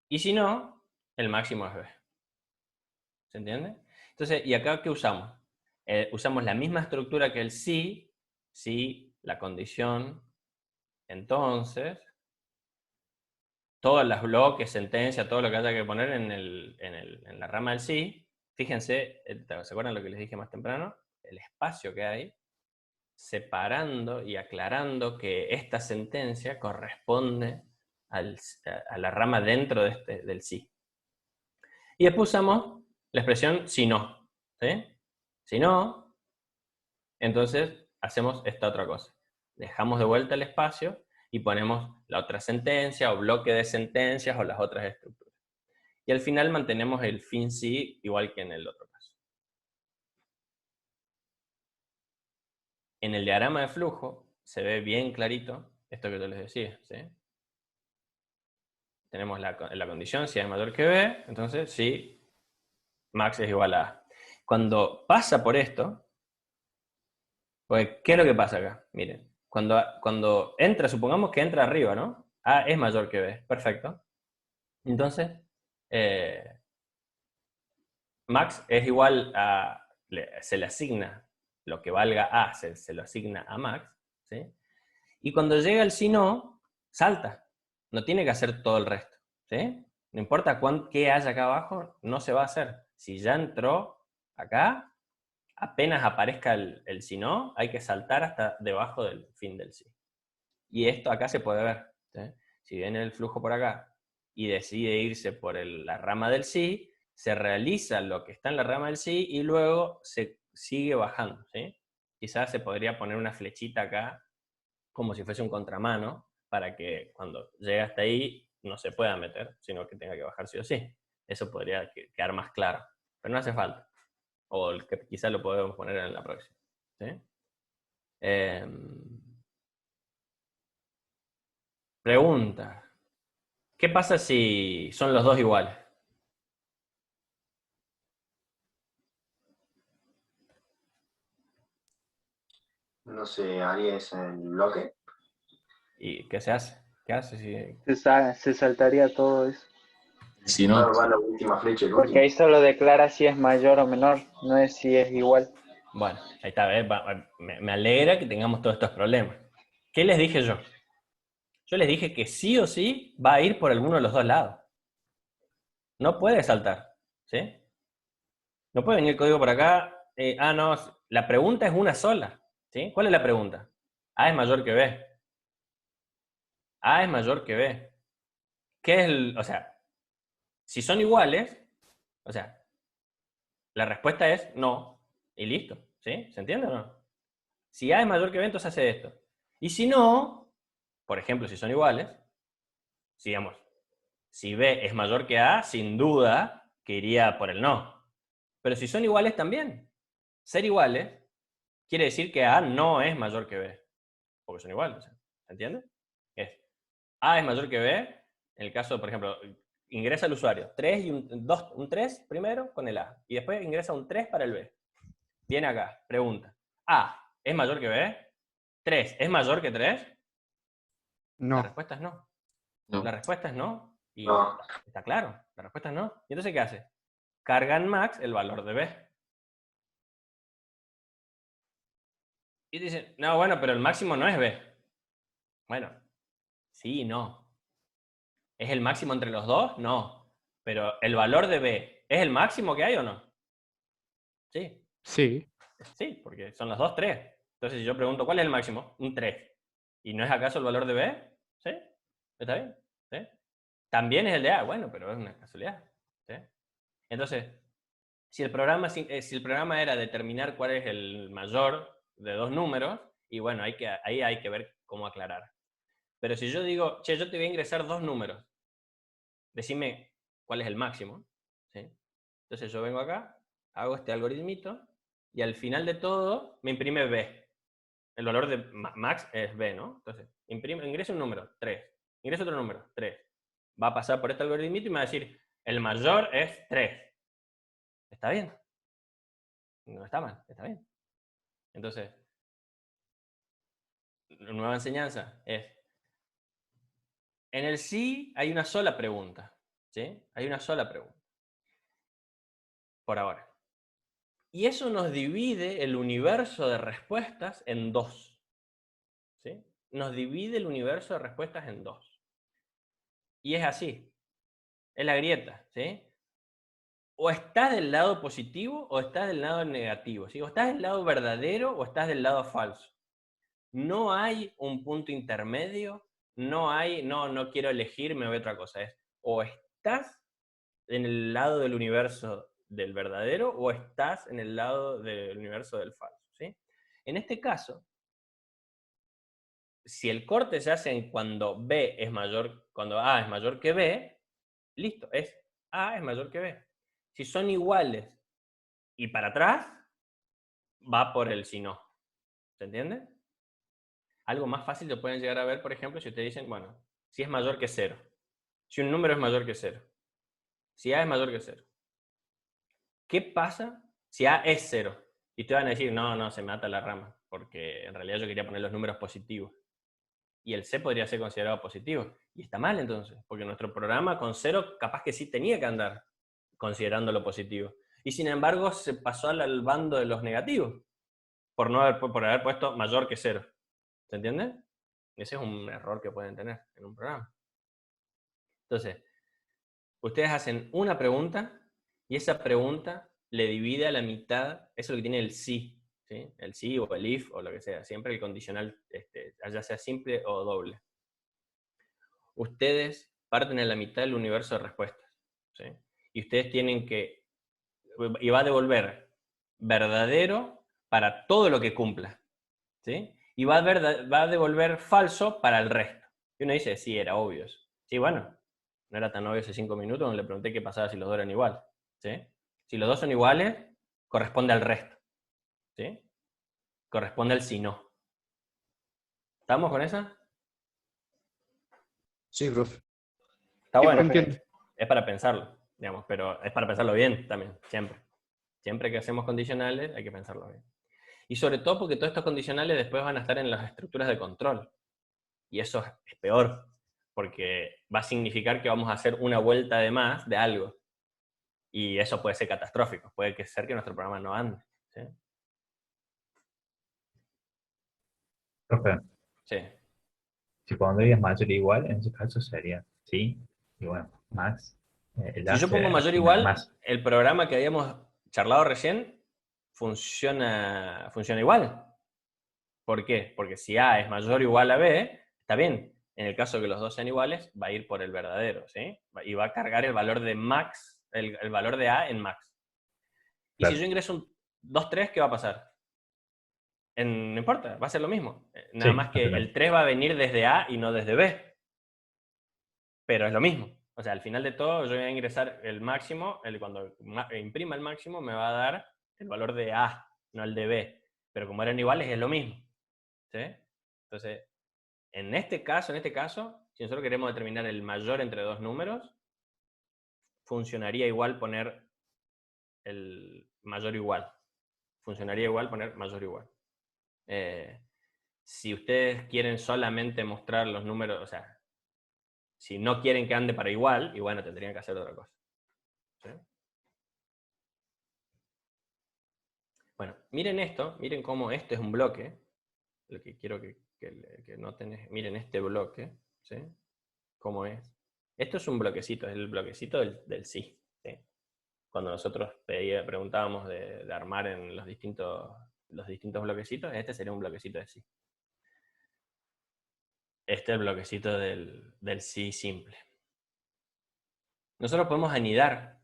Y si no, el máximo es B. ¿Se entiende? Entonces, ¿y acá qué usamos? Usamos la misma estructura que el si la condición, entonces, todos los bloques, sentencia, todo lo que haya que poner en la rama del sí, fíjense, ¿se acuerdan lo que les dije más temprano? El espacio que hay separando y aclarando que esta sentencia corresponde a la rama dentro del sí. Y después usamos la expresión si no, ¿sí? Si no, entonces hacemos esta otra cosa. Dejamos de vuelta el espacio y ponemos la otra sentencia o bloque de sentencias o las otras estructuras. Y al final mantenemos el fin sí igual que en el otro caso. En el diagrama de flujo se ve bien clarito esto que yo les decía, ¿sí? Tenemos la condición, si A es mayor que B, entonces sí, max es igual a A. Cuando pasa por esto, pues, ¿qué es lo que pasa acá? Miren, cuando entra, supongamos que entra arriba, ¿no? A es mayor que B, perfecto. Entonces, max es igual a, se le asigna lo que valga A, se lo asigna a max, ¿sí? Y cuando llega el si no, salta. No tiene que hacer todo el resto, ¿sí? No importa qué haya acá abajo, no se va a hacer. Si ya entró acá, apenas aparezca el si no, hay que saltar hasta debajo del fin del sí. Y esto acá se puede ver, ¿sí? Si viene el flujo por acá y decide irse por la rama del sí, se realiza lo que está en la rama del sí y luego se sigue bajando, ¿sí? Quizás se podría poner una flechita acá como si fuese un contramano, para que cuando llegue hasta ahí no se pueda meter, sino que tenga que bajar sí o sí. Eso podría quedar más claro, pero no hace falta. O quizás lo podemos poner en la próxima. ¿Sí? Pregunta. ¿Qué pasa si son los dos iguales? No se haría eso en el bloque. ¿Y qué se hace? ¿Qué hace si... Se saltaría todo eso. Si no, Va la última flecha, el Porque último. ahí solo declara si es mayor o menor, no es si es igual. Bueno, ahí está, me alegra que tengamos todos estos problemas. ¿Qué les dije yo? Yo les dije que sí o sí va a ir por alguno de los dos lados. No puede saltar, ¿sí? No puede venir el código por acá. No, la pregunta es una sola, ¿sí? ¿Cuál es la pregunta? A es mayor que B. A es mayor que B. ¿Qué es o sea, si son iguales, o sea, la respuesta es no, y listo, ¿sí? ¿Se entiende o no? Si A es mayor que B, entonces hace esto. Y si no, por ejemplo, si son iguales, digamos, si B es mayor que A, sin duda que iría por el no. Pero si son iguales también. Ser iguales quiere decir que A no es mayor que B. Porque son iguales. ¿Se entiende? A es mayor que B. En el caso, por ejemplo, ingresa el usuario 3 y un 3 primero con el A. Y después ingresa un 3 para el B. Viene acá, pregunta. ¿A es mayor que B? ¿3 es mayor que 3? La No. respuesta es no. no. La respuesta es no. Y No. está claro. La respuesta es no. ¿Y entonces qué hace? Carga en max el valor de B. Y dicen, no, bueno, pero el máximo no es B. Bueno, sí y no. ¿Es el máximo entre los dos? No. Pero el valor de B, ¿es el máximo que hay o no? Sí. Sí. Sí, porque son los dos 3. Entonces, si yo pregunto, ¿cuál es el máximo? Un 3. ¿Y no es acaso el valor de B? ¿Sí? ¿Está bien? ¿Sí? También es el de A. Bueno, pero es una casualidad. ¿Sí? Entonces, si el programa era determinar cuál es el mayor de dos números, y bueno, ahí hay que ver cómo aclarar. Pero si yo digo, che, yo te voy a ingresar 2 números, decime cuál es el máximo, ¿sí? Entonces yo vengo acá, hago este algoritmito, y al final de todo me imprime B. El valor de max es B, ¿no? Entonces, ingreso un número, 3. Ingreso otro número, 3. Va a pasar por este algoritmito y me va a decir, el mayor es 3. ¿Está bien? No está mal, está bien. Entonces, la nueva enseñanza es, en el sí hay una sola pregunta, ¿sí? Hay una sola pregunta. Por ahora. Y eso nos divide el universo de respuestas en 2. ¿Sí? Nos divide el universo de respuestas en 2. Y es así. Es la grieta, ¿sí? O estás del lado positivo o estás del lado negativo, ¿sí? O estás del lado verdadero o estás del lado falso. No hay un punto intermedio, no hay, no quiero elegir, me voy a otra cosa. Es o estás en el lado del universo del verdadero o estás en el lado del universo del falso, ¿sí? En este caso, si el corte se hace cuando cuando A es mayor que B, listo, A es mayor que B. Si son iguales y para atrás, va por el si no. ¿Se entiende? Algo más fácil lo pueden llegar a ver, por ejemplo, si ustedes dicen, bueno, si es mayor que 0. Si un número es mayor que 0. Si A es mayor que 0. ¿Qué pasa si A es 0? Y te van a decir, no, se me ata la rama, porque en realidad yo quería poner los números positivos. Y el C podría ser considerado positivo. Y está mal entonces, porque nuestro programa con 0 capaz que sí tenía que andar considerándolo positivo. Y sin embargo se pasó al bando de los negativos, por haber puesto mayor que 0. ¿Se entiende? Ese es un error que pueden tener en un programa. Entonces, ustedes hacen una pregunta y esa pregunta le divide a la mitad, eso es lo que tiene el sí, ¿sí? El sí o el if o lo que sea, siempre el condicional, ya sea simple o doble. Ustedes parten a la mitad del universo de respuestas, ¿sí? Y ustedes tienen que, y va a devolver verdadero para todo lo que cumpla, ¿sí? Y va a devolver falso para el resto. Y uno dice, sí, era obvio eso. Sí, bueno, no era tan obvio hace 5 minutos donde le pregunté qué pasaba si los dos eran iguales, ¿sí? Si los dos son iguales, corresponde al resto, ¿sí? Corresponde al si no. ¿Estamos con esa? Sí, profe. Está Sí, bueno. entiendo. Es para pensarlo, digamos, pero es para pensarlo bien también, siempre. Siempre que hacemos condicionales hay que pensarlo bien. Y sobre todo porque todos estos condicionales después van a estar en las estructuras de control. Y eso es peor, porque va a significar que vamos a hacer una vuelta de más de algo. Y eso puede ser catastrófico, puede ser que nuestro programa no ande, ¿sí? Profe, Sí. si pondrías mayor o igual, en ese caso sería sí, y bueno, más. El Si yo hace pongo mayor o asigna igual, más. el programa que habíamos charlado recién funciona igual. ¿Por qué? Porque si A es mayor o igual a B, está bien. En el caso de que los dos sean iguales, va a ir por el verdadero, ¿sí? Y va a cargar el valor de max, el valor de A en max. Y si Claro. yo ingreso un 2, 3, ¿qué va a pasar? No importa, va a ser lo mismo. Nada Sí, más que el totalmente. 3 va a venir desde A y no desde B. Pero es lo mismo. O sea, al final de todo, yo voy a ingresar el máximo, cuando imprima el máximo, me va a dar el valor de A, no el de B. Pero como eran iguales, es lo mismo. ¿Sí? Entonces, en este caso, si nosotros queremos determinar el mayor entre dos números, funcionaría igual poner el mayor igual. Funcionaría igual poner mayor igual. Si ustedes quieren solamente mostrar los números, o sea, si no quieren que ande para igual, y bueno, tendrían que hacer otra cosa. ¿Sí? Bueno, miren esto, miren cómo esto es un bloque. Lo que quiero que noten es, miren este bloque, ¿sí? ¿Cómo es? Esto es un bloquecito, es el bloquecito del sí, ¿sí? Cuando nosotros preguntábamos de armar en los distintos bloquecitos, este sería un bloquecito de sí. Este es el bloquecito del sí simple. Nosotros podemos anidar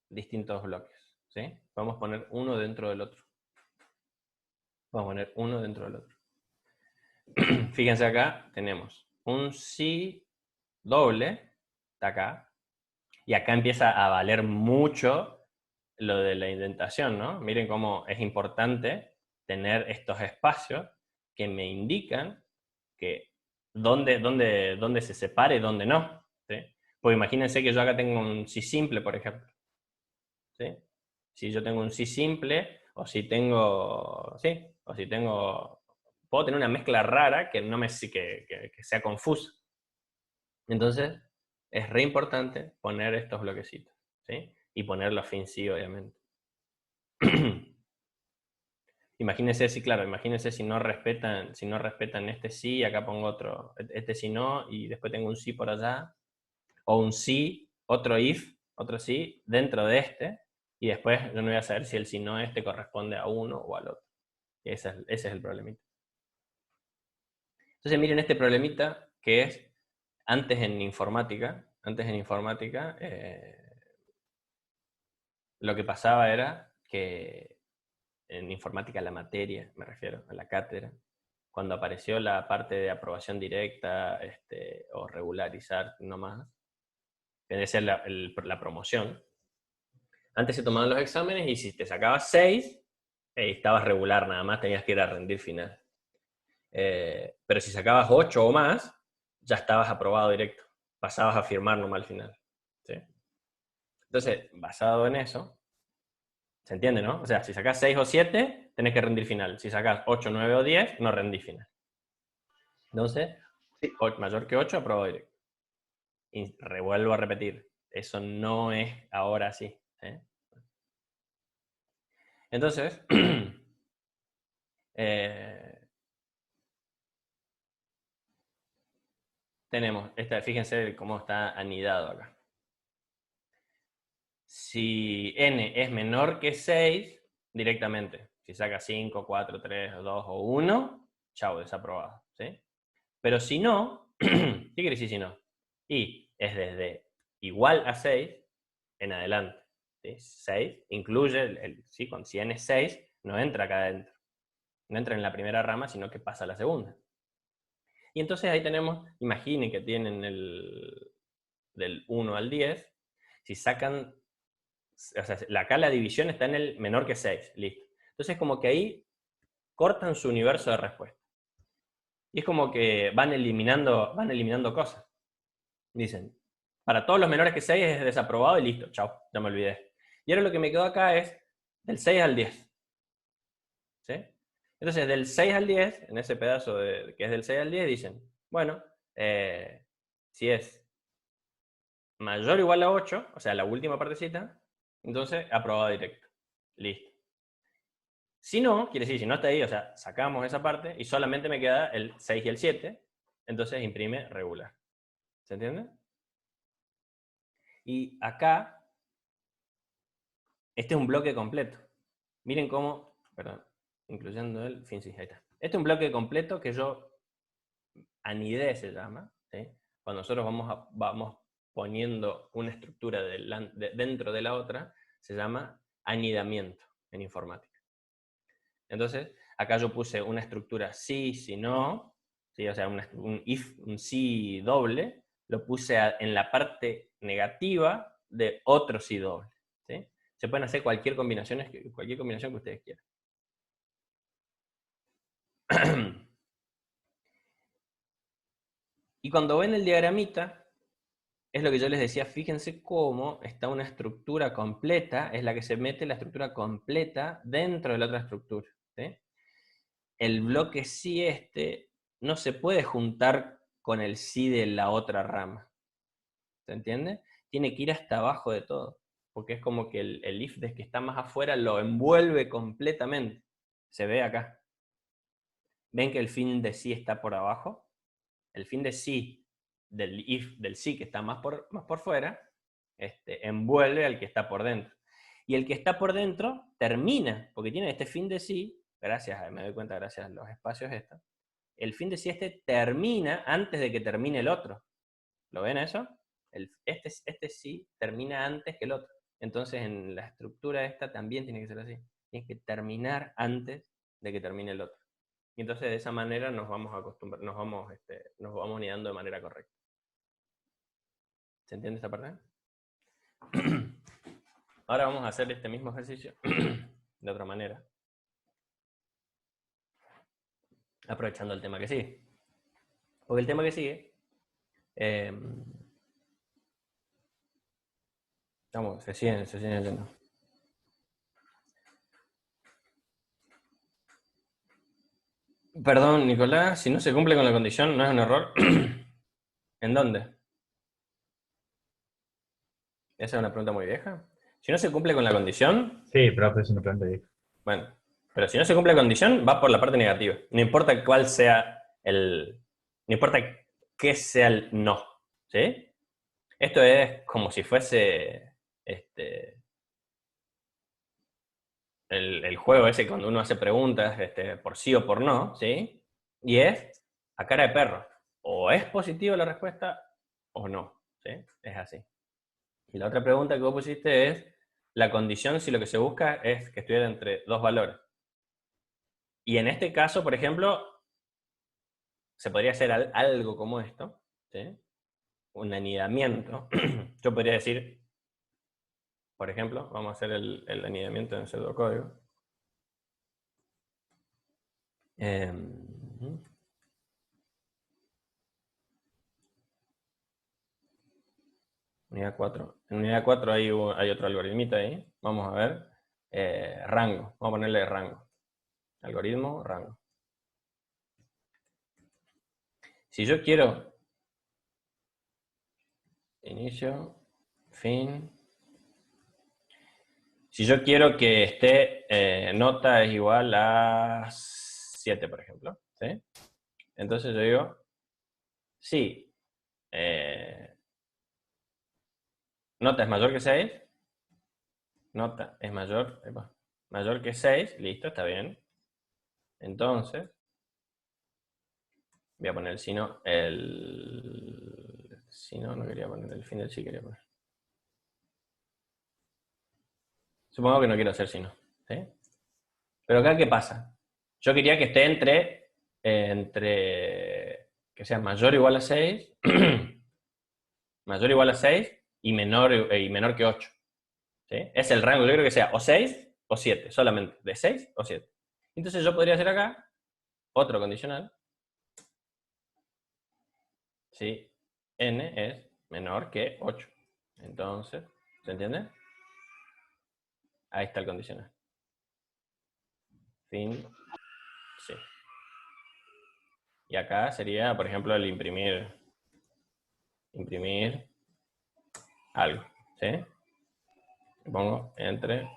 distintos bloques, ¿sí? Podemos poner uno dentro del otro. Vamos a poner uno dentro del otro. Fíjense acá, tenemos un sí doble, está acá, y acá empieza a valer mucho lo de la indentación, ¿no? Miren cómo es importante tener estos espacios que me indican que dónde se separa y dónde no, ¿sí? Pues imagínense que yo acá tengo un sí simple, por ejemplo, ¿sí? Si yo tengo un sí simple, o si tengo, sí, o si tengo, puedo tener una mezcla rara que no me que sea confusa. Entonces, es re importante poner estos bloquecitos, ¿sí? Y ponerlo fin sí, obviamente. Imagínense si, claro, imagínense si no respetan este sí, acá pongo otro, este sí no, y después tengo un sí por allá, o un sí, otro if, otro sí, dentro de este, y después yo no voy a saber si el sí no este corresponde a uno o al otro. Ese es el problemita. Entonces miren este problemita que es antes en informática, lo que pasaba era que en informática la materia, me refiero a la cátedra, cuando apareció la parte de aprobación directa o regularizar nomás, que debe ser la promoción, antes se tomaban los exámenes y si te sacabas 6, estabas regular nada más, tenías que ir a rendir final. Pero si sacabas 8 o más, ya estabas aprobado directo, pasabas a firmar nomás al final, ¿sí? Entonces, basado en eso, ¿se entiende, no? O sea, si sacás 6 o 7, tenés que rendir final. Si sacás 8, 9 o 10, no rendís final. Entonces, Sí. mayor que 8, aprobado directo. Y revuelvo a repetir, eso no es ahora así, ¿eh? Entonces, tenemos, fíjense cómo está anidado acá. Si n es menor que 6, directamente. Si saca 5, 4, 3, 2 o 1, chau, desaprobado, ¿sí? Pero si no, ¿qué quiere decir si no? Y es desde igual a 6 en adelante, ¿sí? 6 incluye, si n es 6, no entra acá adentro. No entra en la primera rama, sino que pasa a la segunda. Y entonces ahí tenemos, imaginen que tienen del 1 al 10, si sacan, o sea, acá la división está en el menor que 6, listo. Entonces como que ahí cortan su universo de respuesta. Y es como que van eliminando cosas. Dicen, para todos los menores que 6 es desaprobado y listo, chao, ya me olvidé. Y ahora lo que me quedó acá es del 6 al 10. ¿Sí? Entonces, del 6 al 10, en ese pedazo que es del 6 al 10, dicen, bueno, si es mayor o igual a 8, o sea, la última partecita, entonces aprobado directo. Listo. Si no, quiere decir, si no está ahí, o sea, sacamos esa parte y solamente me queda el 6 y el 7, entonces imprime regular. ¿Se entiende? Y acá, este es un bloque completo. Miren cómo, perdón, incluyendo el fin, sí, ahí está. Este es un bloque completo que yo anidé se llama, ¿sí? Cuando nosotros vamos poniendo una estructura dentro de la otra, se llama anidamiento en informática. Entonces, acá yo puse una estructura sí, si no, ¿sí? O sea, un if, un sí doble, lo puse en la parte negativa de otro sí doble, ¿sí? Se pueden hacer cualquier combinación que ustedes quieran. Y cuando ven el diagramita, es lo que yo les decía, fíjense cómo está una estructura completa, es la que se mete la estructura completa dentro de la otra estructura, ¿sí? El bloque sí no se puede juntar con el sí de la otra rama, ¿se entiende? Tiene que ir hasta abajo de todo, porque es como que el if que está más afuera lo envuelve completamente. Se ve acá. ¿Ven que el fin de sí está por abajo? El fin de sí del if del sí que está más por fuera, envuelve al que está por dentro. Y el que está por dentro termina, porque tiene este fin de sí, me doy cuenta gracias a los espacios estos, el fin de sí termina antes de que termine el otro. ¿Lo ven eso? Este sí termina antes que el otro. Entonces en la estructura esta también tiene que ser así. Tiene que terminar antes de que termine el otro. Y entonces de esa manera nos vamos a acostumbrar, nos vamos unidando de manera correcta. ¿Se entiende esta parte? Ahora vamos a hacer este mismo ejercicio de otra manera. Aprovechando el tema que sigue. Porque el tema que sigue... se siguen yendo. Perdón, Nicolás, si no se cumple con la condición, ¿no es un error? ¿En dónde? Esa es una pregunta muy vieja. Si no se cumple con la condición, Sí, profe, es una pregunta difícil. bueno, pero si no se cumple la condición, va por la parte negativa. No importa cuál sea no importa qué sea el no, ¿sí? Esto es como si fuese el juego ese cuando uno hace preguntas por sí o por no, ¿sí? Y es a cara de perro. O es positiva la respuesta o no, ¿sí? Es así. Y la otra pregunta que vos pusiste es la condición si lo que se busca es que estuviera entre dos valores. Y en este caso, por ejemplo, se podría hacer algo como esto, ¿sí? Un anidamiento. Yo podría decir, por ejemplo, vamos a hacer el anidamiento en pseudocódigo. Unidad 4. En unidad 4 hay otro algoritmito ahí. Vamos a ver. Rango. Vamos a ponerle rango. Algoritmo, rango. Si yo quiero inicio, fin. Si yo quiero que esté nota es igual a 7, por ejemplo, ¿sí? Entonces yo digo, sí, nota es mayor que 6, nota es mayor que 6, listo, está bien. Entonces, voy a poner el sino, no quería poner el fin del sí, quería poner. Supongo que no quiero hacer sino, ¿sí? Pero acá, ¿qué pasa? Yo quería que esté entre que sea mayor o igual a 6, mayor o igual a 6 y menor que 8. ¿Sí? Es el rango, yo creo que sea o 6 o 7, solamente, de 6 o 7. Entonces yo podría hacer acá otro condicional. Si n es menor que 8. Entonces, ¿se entiende? Ahí está el condicional. Fin, sí. Y acá sería, por ejemplo, el imprimir algo, ¿sí? Pongo entre,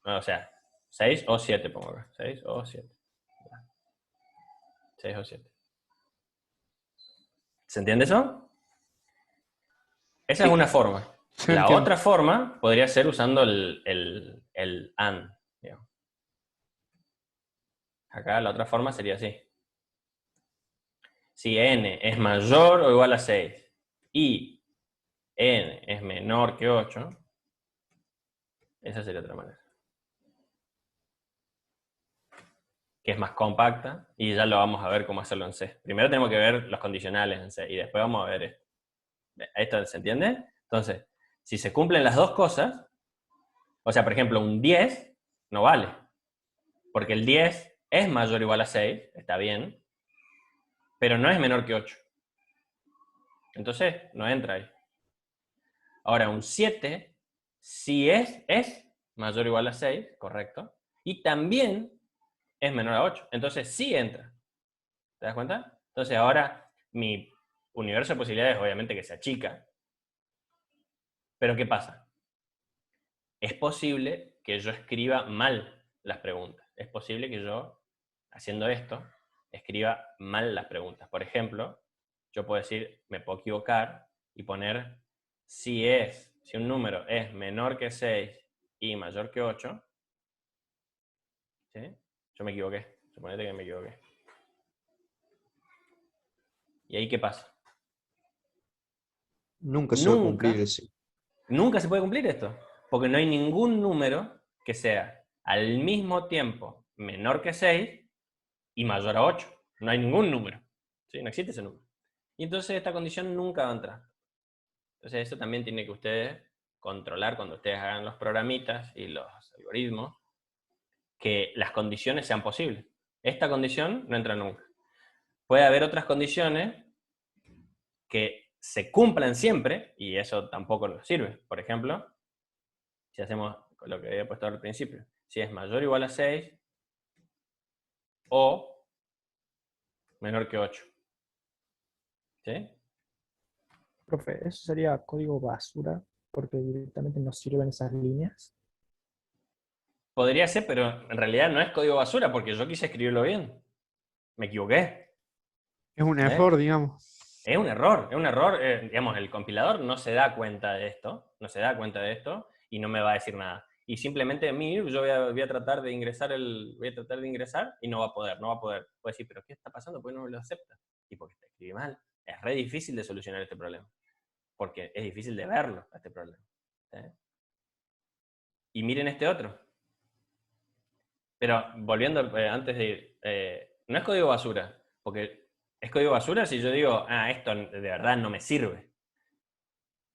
o sea, 6 o 7 pongo acá, 6 o 7. 6 o 7. ¿Se entiende eso? Esa es una forma. Se La entiende. otra forma podría ser usando el AND, digamos. Acá la otra forma sería así. Si n es mayor o igual a 6 y n es menor que 8, esa sería otra manera. Que es más compacta y ya lo vamos a ver cómo hacerlo en C. Primero tenemos que ver los condicionales en C y después vamos a ver esto. ¿Esto se entiende? Entonces, si se cumplen las dos cosas, o sea, por ejemplo, un 10 no vale, porque el 10 es mayor o igual a 6, está bien, pero no es menor que 8. Entonces, no entra ahí. Ahora, un 7 sí es mayor o igual a 6, correcto, y también es menor a 8. Entonces, sí entra. ¿Te das cuenta? Entonces, ahora mi universo de posibilidades obviamente que se achica. Pero ¿qué pasa? Es posible que yo escriba mal las preguntas. Es posible que yo, haciendo esto, escriba mal las preguntas. Por ejemplo, yo puedo decir, me puedo equivocar y poner si un número es menor que 6 y mayor que 8, ¿sí? Yo me equivoqué. Suponete que me equivoqué. ¿Y ahí qué pasa? Nunca se va a cumplir Nunca, ese. nunca se puede cumplir esto, porque no hay ningún número que sea al mismo tiempo menor que 6 y mayor a 8. No hay ningún número. ¿Sí? No existe ese número. Y entonces esta condición nunca va a entrar. Entonces eso también tiene que ustedes controlar cuando ustedes hagan los programitas y los algoritmos, que las condiciones sean posibles. Esta condición no entra nunca. Puede haber otras condiciones que se cumplan siempre, y eso tampoco nos sirve. Por ejemplo, si hacemos lo que había puesto al principio, si es mayor o igual a 6 o menor que 8. ¿Sí? Profe, eso sería código basura porque directamente no sirven esas líneas. Podría ser, pero en realidad no es código basura porque yo quise escribirlo bien. Me equivoqué. Es un error, digamos. Es un error, digamos, el compilador no se da cuenta de esto, y no me va a decir nada. Y simplemente a mí, yo voy a tratar de ingresar y no va a poder. Puede decir, pero ¿qué está pasando? ¿Por qué no me lo acepta? Y porque te escribí mal. Es re difícil de solucionar este problema. Porque es difícil de verlo, este problema. ¿Sí? Y miren este otro. Pero volviendo, antes de ir, no es código basura, porque es código basura si yo digo, esto de verdad no me sirve.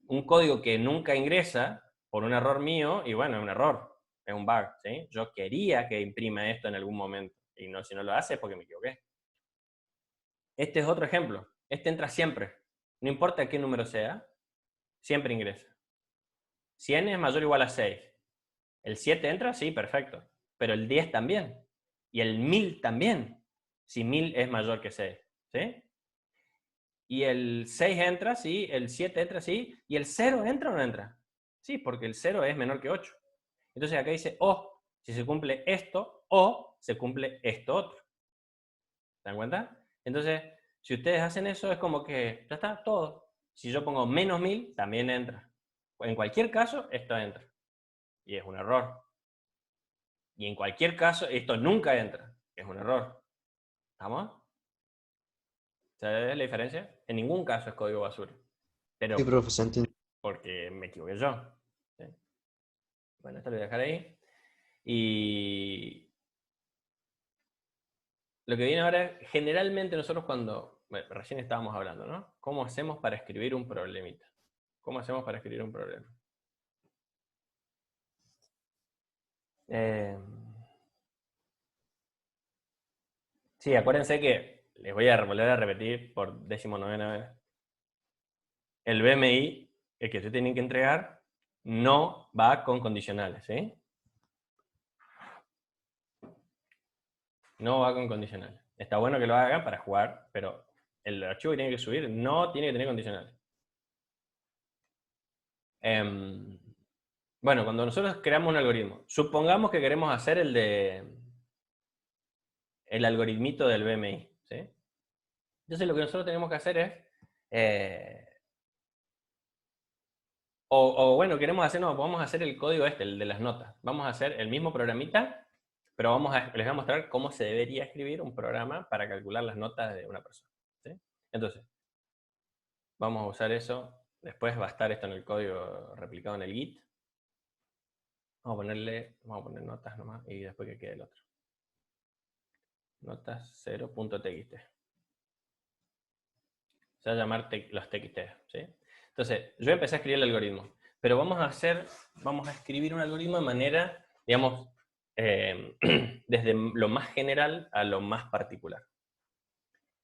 Un código que nunca ingresa por un error mío, y bueno, es un error, es un bug, ¿sí? Yo quería que imprima esto en algún momento, y no, si no lo hace es porque me equivoqué. Este es otro ejemplo. Este entra siempre. No importa qué número sea, siempre ingresa. 100 es mayor o igual a 6. ¿El 7 entra? Sí, perfecto. Pero el 10 también. Y el 1000 también. Si 1000 es mayor que 6. ¿Sí? Y el 6 entra, sí. El 7 entra, sí. ¿Y el 0 entra o no entra? Sí, porque el 0 es menor que 8. Entonces acá dice o, si se cumple esto, o se cumple esto otro. ¿Se dan cuenta? Entonces, si ustedes hacen eso, es como que ya está todo. Si yo pongo menos 1000, también entra. En cualquier caso, esto entra. Y es un error. Y en cualquier caso, esto nunca entra. Es un error. ¿Estamos? ¿Sabes la diferencia? En ningún caso es código basura. Pero Sí, profe, se entiende. porque me equivoqué yo. ¿Sí? Bueno, esto lo voy a dejar ahí. Y lo que viene ahora es, generalmente nosotros cuando, bueno, recién estábamos hablando, ¿no? ¿Cómo hacemos para escribir un problemita? ¿Cómo hacemos para escribir un problema? Sí, acuérdense que, les voy a volver a repetir por 19ª vez, el BMI, el que ustedes tienen que entregar, no va con condicionales, ¿sí? No va con condicionales. Está bueno que lo hagan para jugar, pero el archivo que tiene que subir no tiene que tener condicionales. Bueno, cuando nosotros creamos un algoritmo, supongamos que queremos hacer el algoritmito del BMI, ¿sí? Entonces lo que nosotros tenemos que hacer es, bueno, queremos hacer, no, vamos a hacer el código el de las notas. Vamos a hacer el mismo programita, pero les voy a mostrar cómo se debería escribir un programa para calcular las notas de una persona, ¿sí? Entonces, vamos a usar eso. Después va a estar esto en el código replicado en el Git. Vamos a poner notas nomás y después que quede el otro. Notas 0.txt. Se va a llamar los txt, ¿sí? Entonces, yo empecé a escribir el algoritmo, pero vamos a escribir un algoritmo de manera, digamos, desde lo más general a lo más particular.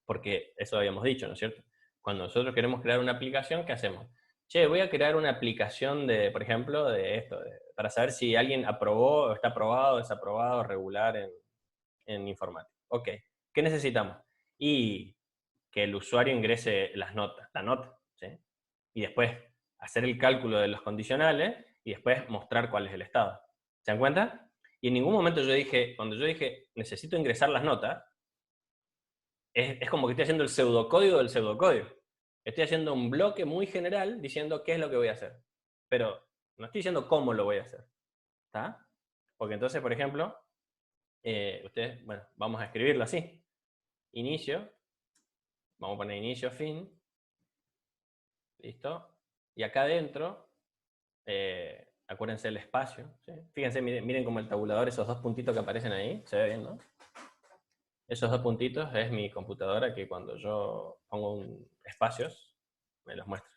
Porque eso habíamos dicho, ¿no es cierto? Cuando nosotros queremos crear una aplicación, ¿qué hacemos? Che, voy a crear una aplicación de, por ejemplo, de esto, para saber si alguien aprobó, o está aprobado, desaprobado, regular en informática. Ok, ¿qué necesitamos? Y que el usuario ingrese la nota, ¿sí? Y después hacer el cálculo de los condicionales y después mostrar cuál es el estado. ¿Se dan cuenta? Y en ningún momento cuando yo dije, necesito ingresar las notas, es como que estoy haciendo el pseudocódigo del pseudocódigo. Estoy haciendo un bloque muy general diciendo qué es lo que voy a hacer. Pero no estoy diciendo cómo lo voy a hacer. ¿Está? Porque entonces, por ejemplo, bueno, vamos a escribirlo así. Inicio. Vamos a poner inicio, fin. ¿Listo? Y acá adentro, acuérdense el espacio. ¿Sí? Fíjense, miren como el tabulador, esos dos puntitos que aparecen ahí. Se ve bien, ¿no? Esos 2 puntitos es mi computadora que cuando yo pongo espacios, me los muestra.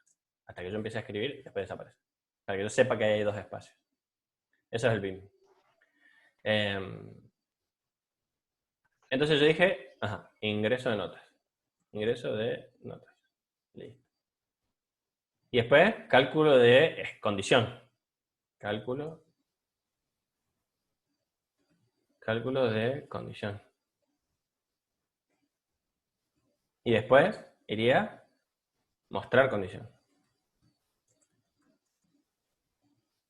Hasta que yo empiece a escribir, después desaparece. Para que yo sepa que hay 2 espacios. Eso es el BIM. Entonces yo dije, ingreso de notas. Ingreso de notas. Listo. Y después, cálculo de condición. Cálculo de condición. Y después iría mostrar condición.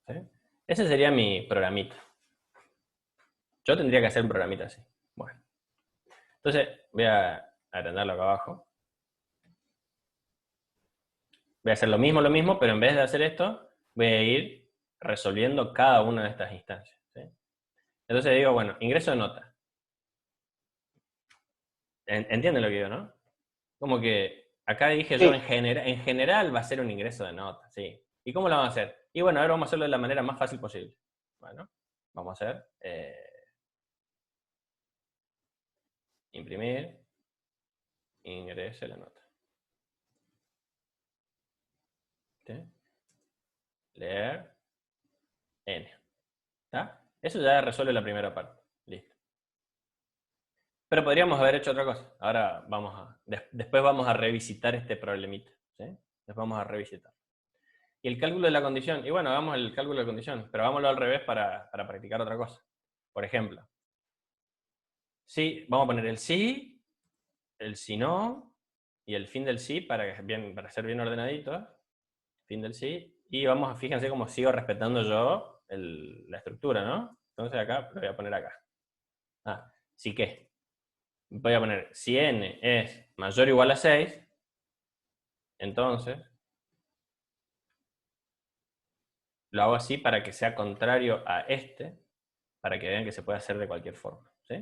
¿Sí? Ese sería mi programita. Yo tendría que hacer un programita así. Bueno. Entonces, voy a agrandarlo acá abajo. Voy a hacer lo mismo, pero en vez de hacer esto, voy a ir resolviendo cada una de estas instancias. ¿Sí? Entonces digo, bueno, ingreso de nota. ¿Entienden lo que digo, no? Como que acá dije yo, Sí. en general va a ser un ingreso de nota, sí. ¿Y cómo lo vamos a hacer? Y bueno, ahora vamos a hacerlo de la manera más fácil posible. Bueno, vamos a hacer imprimir, ingrese la nota. ¿Sí? Leer, N. ¿Está? Eso ya resuelve la primera parte. Listo. Pero podríamos haber hecho otra cosa. Ahora después vamos a revisitar este problemita. ¿Sí? Después vamos a revisitar. Y el cálculo de la condición. Y bueno, hagamos el cálculo de condición, pero hagámoslo al revés para practicar otra cosa. Por ejemplo, sí, vamos a poner el sí, el si no, y el fin del sí para ser bien ordenaditos. Fin del sí. Y fíjense cómo sigo respetando yo la estructura, ¿no? Entonces acá lo voy a poner acá. Sí que. Voy a poner, si n es mayor o igual a 6, entonces lo hago así para que sea contrario a para que vean que se puede hacer de cualquier forma. ¿Sí?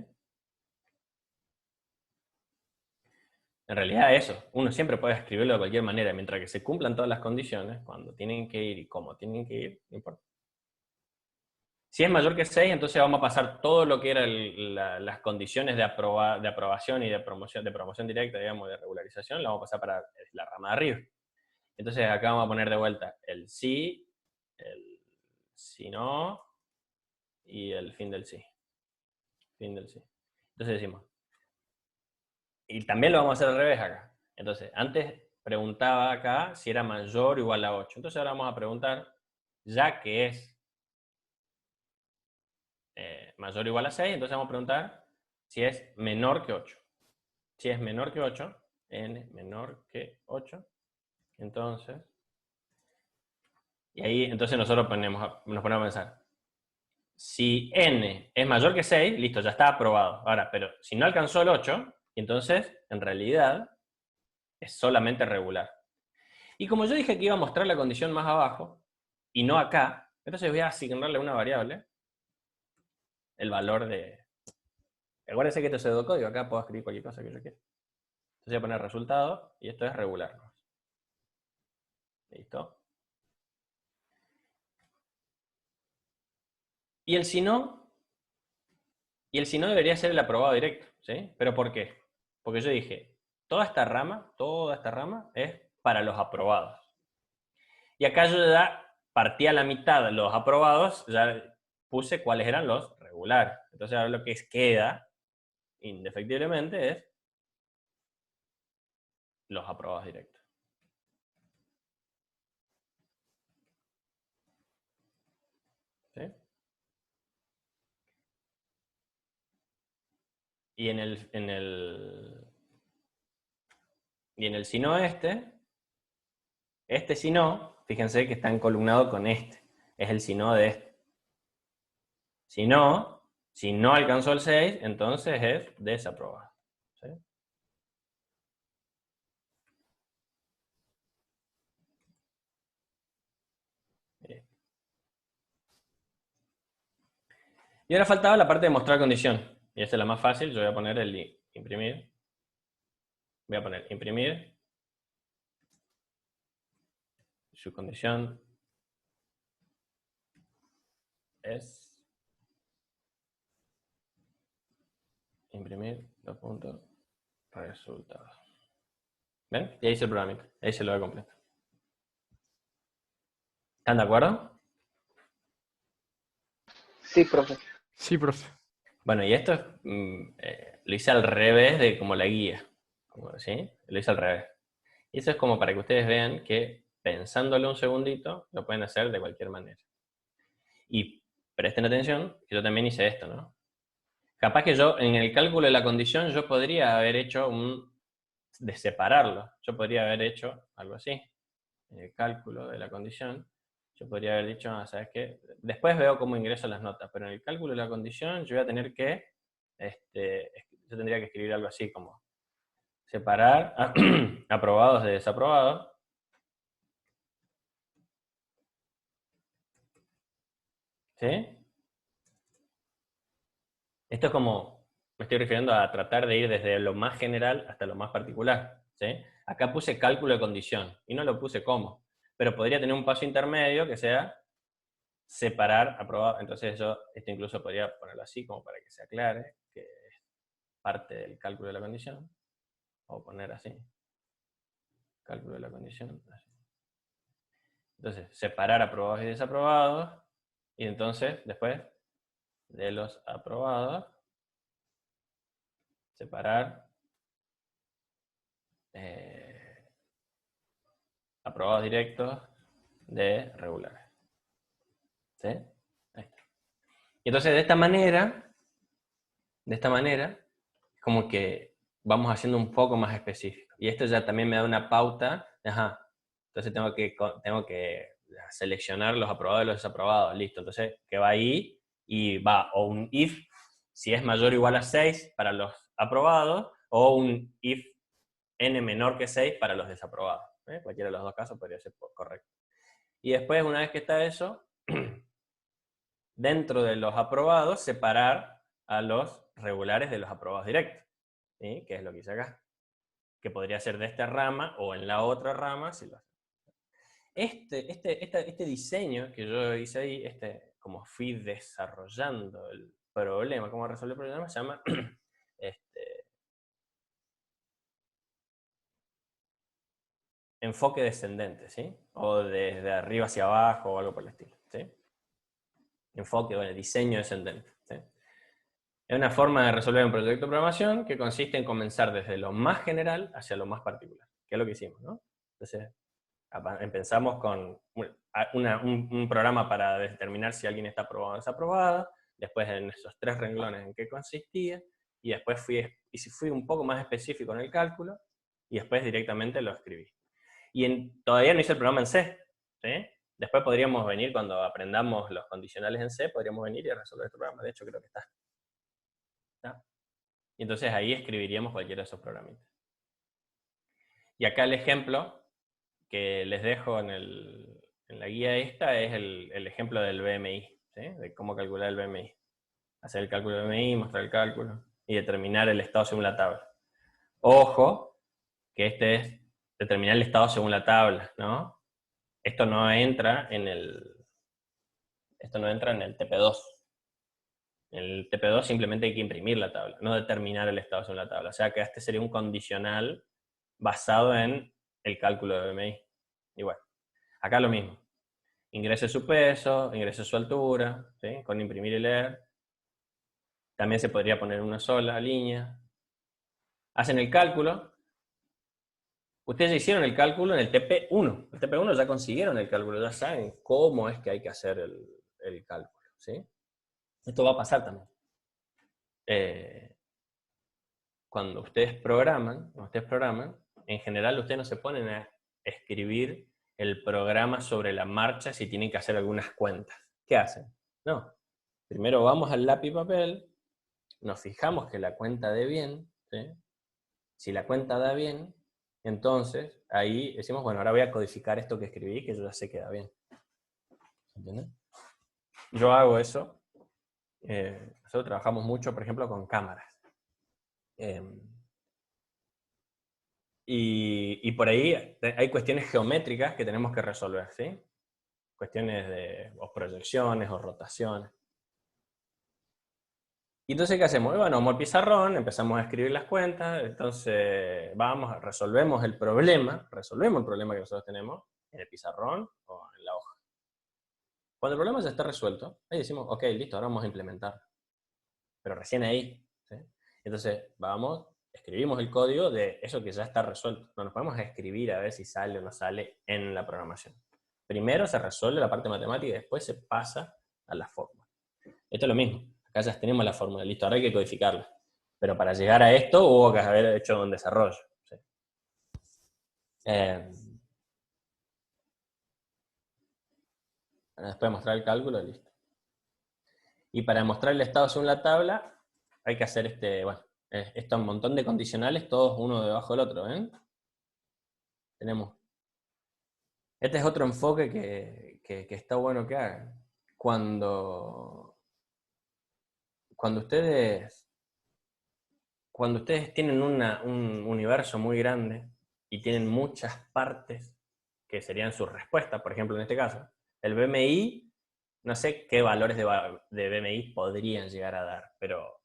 En realidad eso, uno siempre puede escribirlo de cualquier manera, mientras que se cumplan todas las condiciones, cuando tienen que ir y cómo tienen que ir, no importa. Si es mayor que 6, entonces vamos a pasar todo lo que eran las condiciones de aprobación y de promoción directa, digamos, de regularización, la vamos a pasar para la rama de arriba. Entonces acá vamos a poner de vuelta el sí, el si no, y el fin del sí. Fin del sí. Entonces decimos, y también lo vamos a hacer al revés acá. Entonces, antes preguntaba acá si era mayor o igual a 8. Entonces ahora vamos a preguntar, ya que es mayor o igual a 6, entonces vamos a preguntar si es menor que 8. Si es menor que 8, n menor que 8, entonces... Y ahí entonces nosotros nos ponemos a pensar, si n es mayor que 6, listo, ya está aprobado. Ahora, pero si no alcanzó el 8, entonces, en realidad, es solamente regular. Y como yo dije que iba a mostrar la condición más abajo, y no acá, entonces voy a asignarle a una variable el valor de... Acuérdense que esto es pseudocódigo, acá puedo escribir cualquier cosa que yo quiera. Entonces voy a poner resultado, y esto es regular. ¿Listo? Y el si no debería ser el aprobado directo, ¿sí? ¿Pero por qué? Porque yo dije, toda esta rama es para los aprobados. Y acá yo ya partí a la mitad los aprobados, ya puse cuáles eran los regulares. Entonces ahora lo que queda, indefectiblemente, es los aprobados directos. ¿Sí? Y en el si no este si no, fíjense que está encolumnado con este. Es el si no de este. Si no alcanzó el 6, entonces es desaprobado. ¿Sí? Bien. Y ahora faltaba la parte de mostrar condición. Y esta es la más fácil. Yo voy a poner el imprimir. Voy a poner imprimir. Su condición es imprimir dos puntos, resultados. ¿Ven? Y ahí hice el programita, ahí se lo he completo. ¿Están de acuerdo? Sí, profe. Sí, profe. Bueno, y esto lo hice al revés de como la guía, ¿sí? Lo hice al revés. Y eso es como para que ustedes vean que pensándolo un segundito, lo pueden hacer de cualquier manera. Y presten atención, que yo también hice esto, ¿no? Capaz que yo, en el cálculo de la condición, yo podría haber hecho de separarlo. Yo podría haber hecho algo así. En el cálculo de la condición, yo podría haber dicho, ¿sabes qué? Después veo cómo ingreso las notas, pero en el cálculo de la condición yo voy a tener que, yo tendría que escribir algo así como separar aprobados de desaprobados. ¿Sí? Esto es como, me estoy refiriendo a tratar de ir desde lo más general hasta lo más particular. ¿Sí? Acá puse cálculo de condición y no lo puse como, pero podría tener un paso intermedio que sea separar aprobado. Entonces yo esto incluso podría ponerlo así como para que se aclare que es parte del cálculo de la condición. O poner así. Cálculo de la condición. Así. Entonces, separar aprobados y desaprobados. Y entonces, después de los aprobados, separar aprobados directos de regulares. ¿Sí? Ahí está. Y entonces, de esta manera, como que vamos haciendo un poco más específico. Y esto ya también me da una pauta. Ajá. Entonces tengo que seleccionar los aprobados y los desaprobados. Listo. Entonces, que va ahí y va o un if, si es mayor o igual a 6 para los aprobados, o un if n menor que 6 para los desaprobados. Cualquiera de los dos casos podría ser correcto. Y después, una vez que está eso, dentro de los aprobados, separar a los regulares de los aprobados directos. ¿Sí? Que es lo que hice acá. Que podría ser de esta rama o en la otra rama. Si lo hace. Este diseño que yo hice ahí, como fui desarrollando el problema, cómo resolver el problema, se llama enfoque descendente, ¿sí? O desde arriba hacia abajo o algo por el estilo, ¿sí? Enfoque, bueno, diseño descendente, ¿sí? Es una forma de resolver un proyecto de programación que consiste en comenzar desde lo más general hacia lo más particular, que es lo que hicimos, ¿no? Entonces, empezamos con un programa para determinar si alguien está aprobado o desaprobado, después en esos 3 renglones en qué consistía, y después fui un poco más específico en el cálculo, y después directamente lo escribí. Y todavía no hice el programa en C, ¿sí? Después podríamos venir, cuando aprendamos los condicionales en C, podríamos venir y resolver este programa. De hecho, creo que está. ¿Está? Y entonces ahí escribiríamos cualquiera de esos programitas. Y acá el ejemplo que les dejo en la guía esta es el ejemplo del BMI, ¿sí? De cómo calcular el BMI. Hacer el cálculo del BMI, mostrar el cálculo y determinar el estado según la tabla. Ojo, que este es determinar el estado según la tabla, ¿no? Esto no entra en el TP2. En el TP2 simplemente hay que imprimir la tabla, no determinar el estado según la tabla. O sea que este sería un condicional basado en el cálculo de BMI. Y bueno, acá lo mismo. Ingrese su peso, ingrese su altura, ¿sí? Con imprimir y leer. También se podría poner una sola línea. Hacen el cálculo. Ustedes ya hicieron el cálculo en el TP1. El TP1 ya consiguieron el cálculo, ya saben cómo es que hay que hacer el cálculo, ¿sí? Esto va a pasar también. Cuando ustedes programan, en general ustedes no se ponen a escribir el programa sobre la marcha si tienen que hacer algunas cuentas. ¿Qué hacen? No. Primero vamos al lápiz y papel, nos fijamos que la cuenta dé bien, ¿sí? Si la cuenta da bien, entonces ahí decimos, bueno, ahora voy a codificar esto que escribí, que yo ya sé que da bien. ¿Entienden? Yo hago eso. Nosotros trabajamos mucho, por ejemplo, con cámaras. Y por ahí hay cuestiones geométricas que tenemos que resolver, ¿sí? Cuestiones de o proyecciones o rotaciones. Y entonces, ¿qué hacemos? Bueno, vamos al pizarrón, empezamos a escribir las cuentas, entonces resolvemos el problema que nosotros tenemos en el pizarrón o en la hoja. Cuando el problema ya está resuelto, ahí decimos, ok, listo, ahora vamos a implementar. Pero recién ahí, ¿sí? Entonces, escribimos el código de eso que ya está resuelto. No nos podemos escribir a ver si sale o no sale en la programación. Primero se resuelve la parte matemática y después se pasa a la fórmula. Esto es lo mismo. Acá ya tenemos la fórmula, listo, ahora hay que codificarla. Pero para llegar a esto hubo que haber hecho un desarrollo. ¿Sí? Después de mostrar el cálculo, listo. Y para mostrar el estado según la tabla, hay que hacer esto un montón de condicionales, todos uno debajo del otro, ¿ven? Tenemos. Este es otro enfoque que está bueno que hagan. Cuando ustedes tienen un universo muy grande y tienen muchas partes que serían sus respuestas, por ejemplo, en este caso, el BMI, no sé qué valores de BMI podrían llegar a dar, pero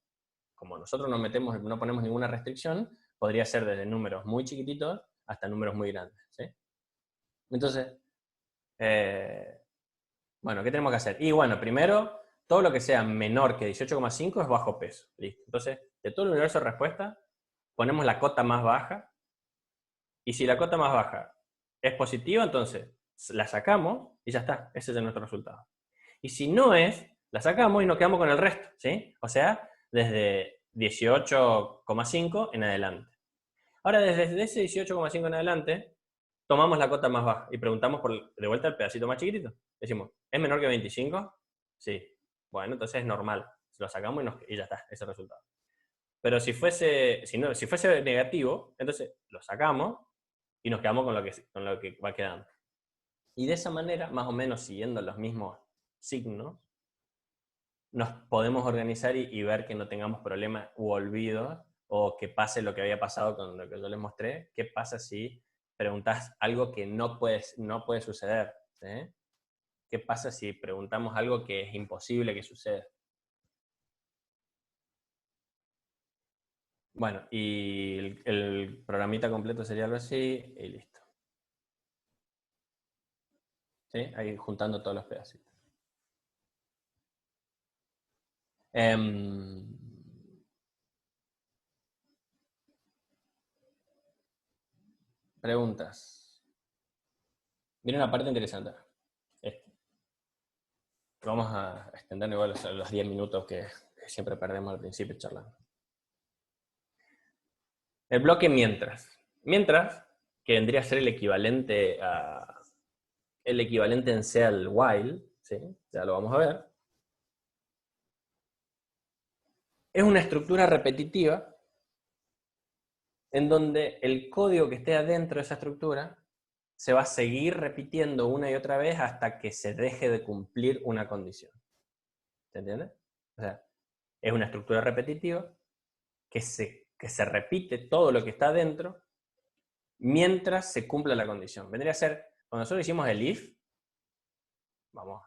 como nosotros no ponemos ninguna restricción, podría ser desde números muy chiquititos hasta números muy grandes, ¿sí? Entonces, bueno, ¿qué tenemos que hacer? Y bueno, primero, todo lo que sea menor que 18,5 es bajo peso. Listo. Entonces, de todo el universo de respuesta, ponemos la cota más baja. Y si la cota más baja es positiva, entonces la sacamos y ya está. Ese es nuestro resultado. Y si no es, la sacamos y nos quedamos con el resto, ¿sí? O sea, desde 18,5 en adelante. Ahora, desde ese 18,5 en adelante, tomamos la cota más baja y preguntamos de vuelta el pedacito más chiquitito. Decimos, ¿es menor que 25? Sí. Bueno, entonces es normal. Lo sacamos y ya está, ese resultado. Pero si fuese negativo, entonces lo sacamos y nos quedamos con lo que va quedando. Y de esa manera, más o menos siguiendo los mismos signos, nos podemos organizar y ver que no tengamos problemas u olvidos, o que pase lo que había pasado con lo que yo les mostré. ¿Qué pasa si preguntas algo que no puede suceder? ¿Sí? ¿Qué pasa si preguntamos algo que es imposible que suceda? Bueno, y el programita completo sería algo así, y listo. ¿Sí? Ahí juntando todos los pedacitos. Preguntas. Viene una parte interesante. Vamos a extender igual los 10 minutos que siempre perdemos al principio charlando. El bloque mientras. Mientras, que vendría a ser el equivalente en C al while, ¿sí? Ya lo vamos a ver. Es una estructura repetitiva en donde el código que esté adentro de esa estructura se va a seguir repitiendo una y otra vez hasta que se deje de cumplir una condición. ¿Se entiende? O sea, es una estructura repetitiva que se repite todo lo que está adentro mientras se cumpla la condición. Vendría a ser, cuando nosotros hicimos el if, vamos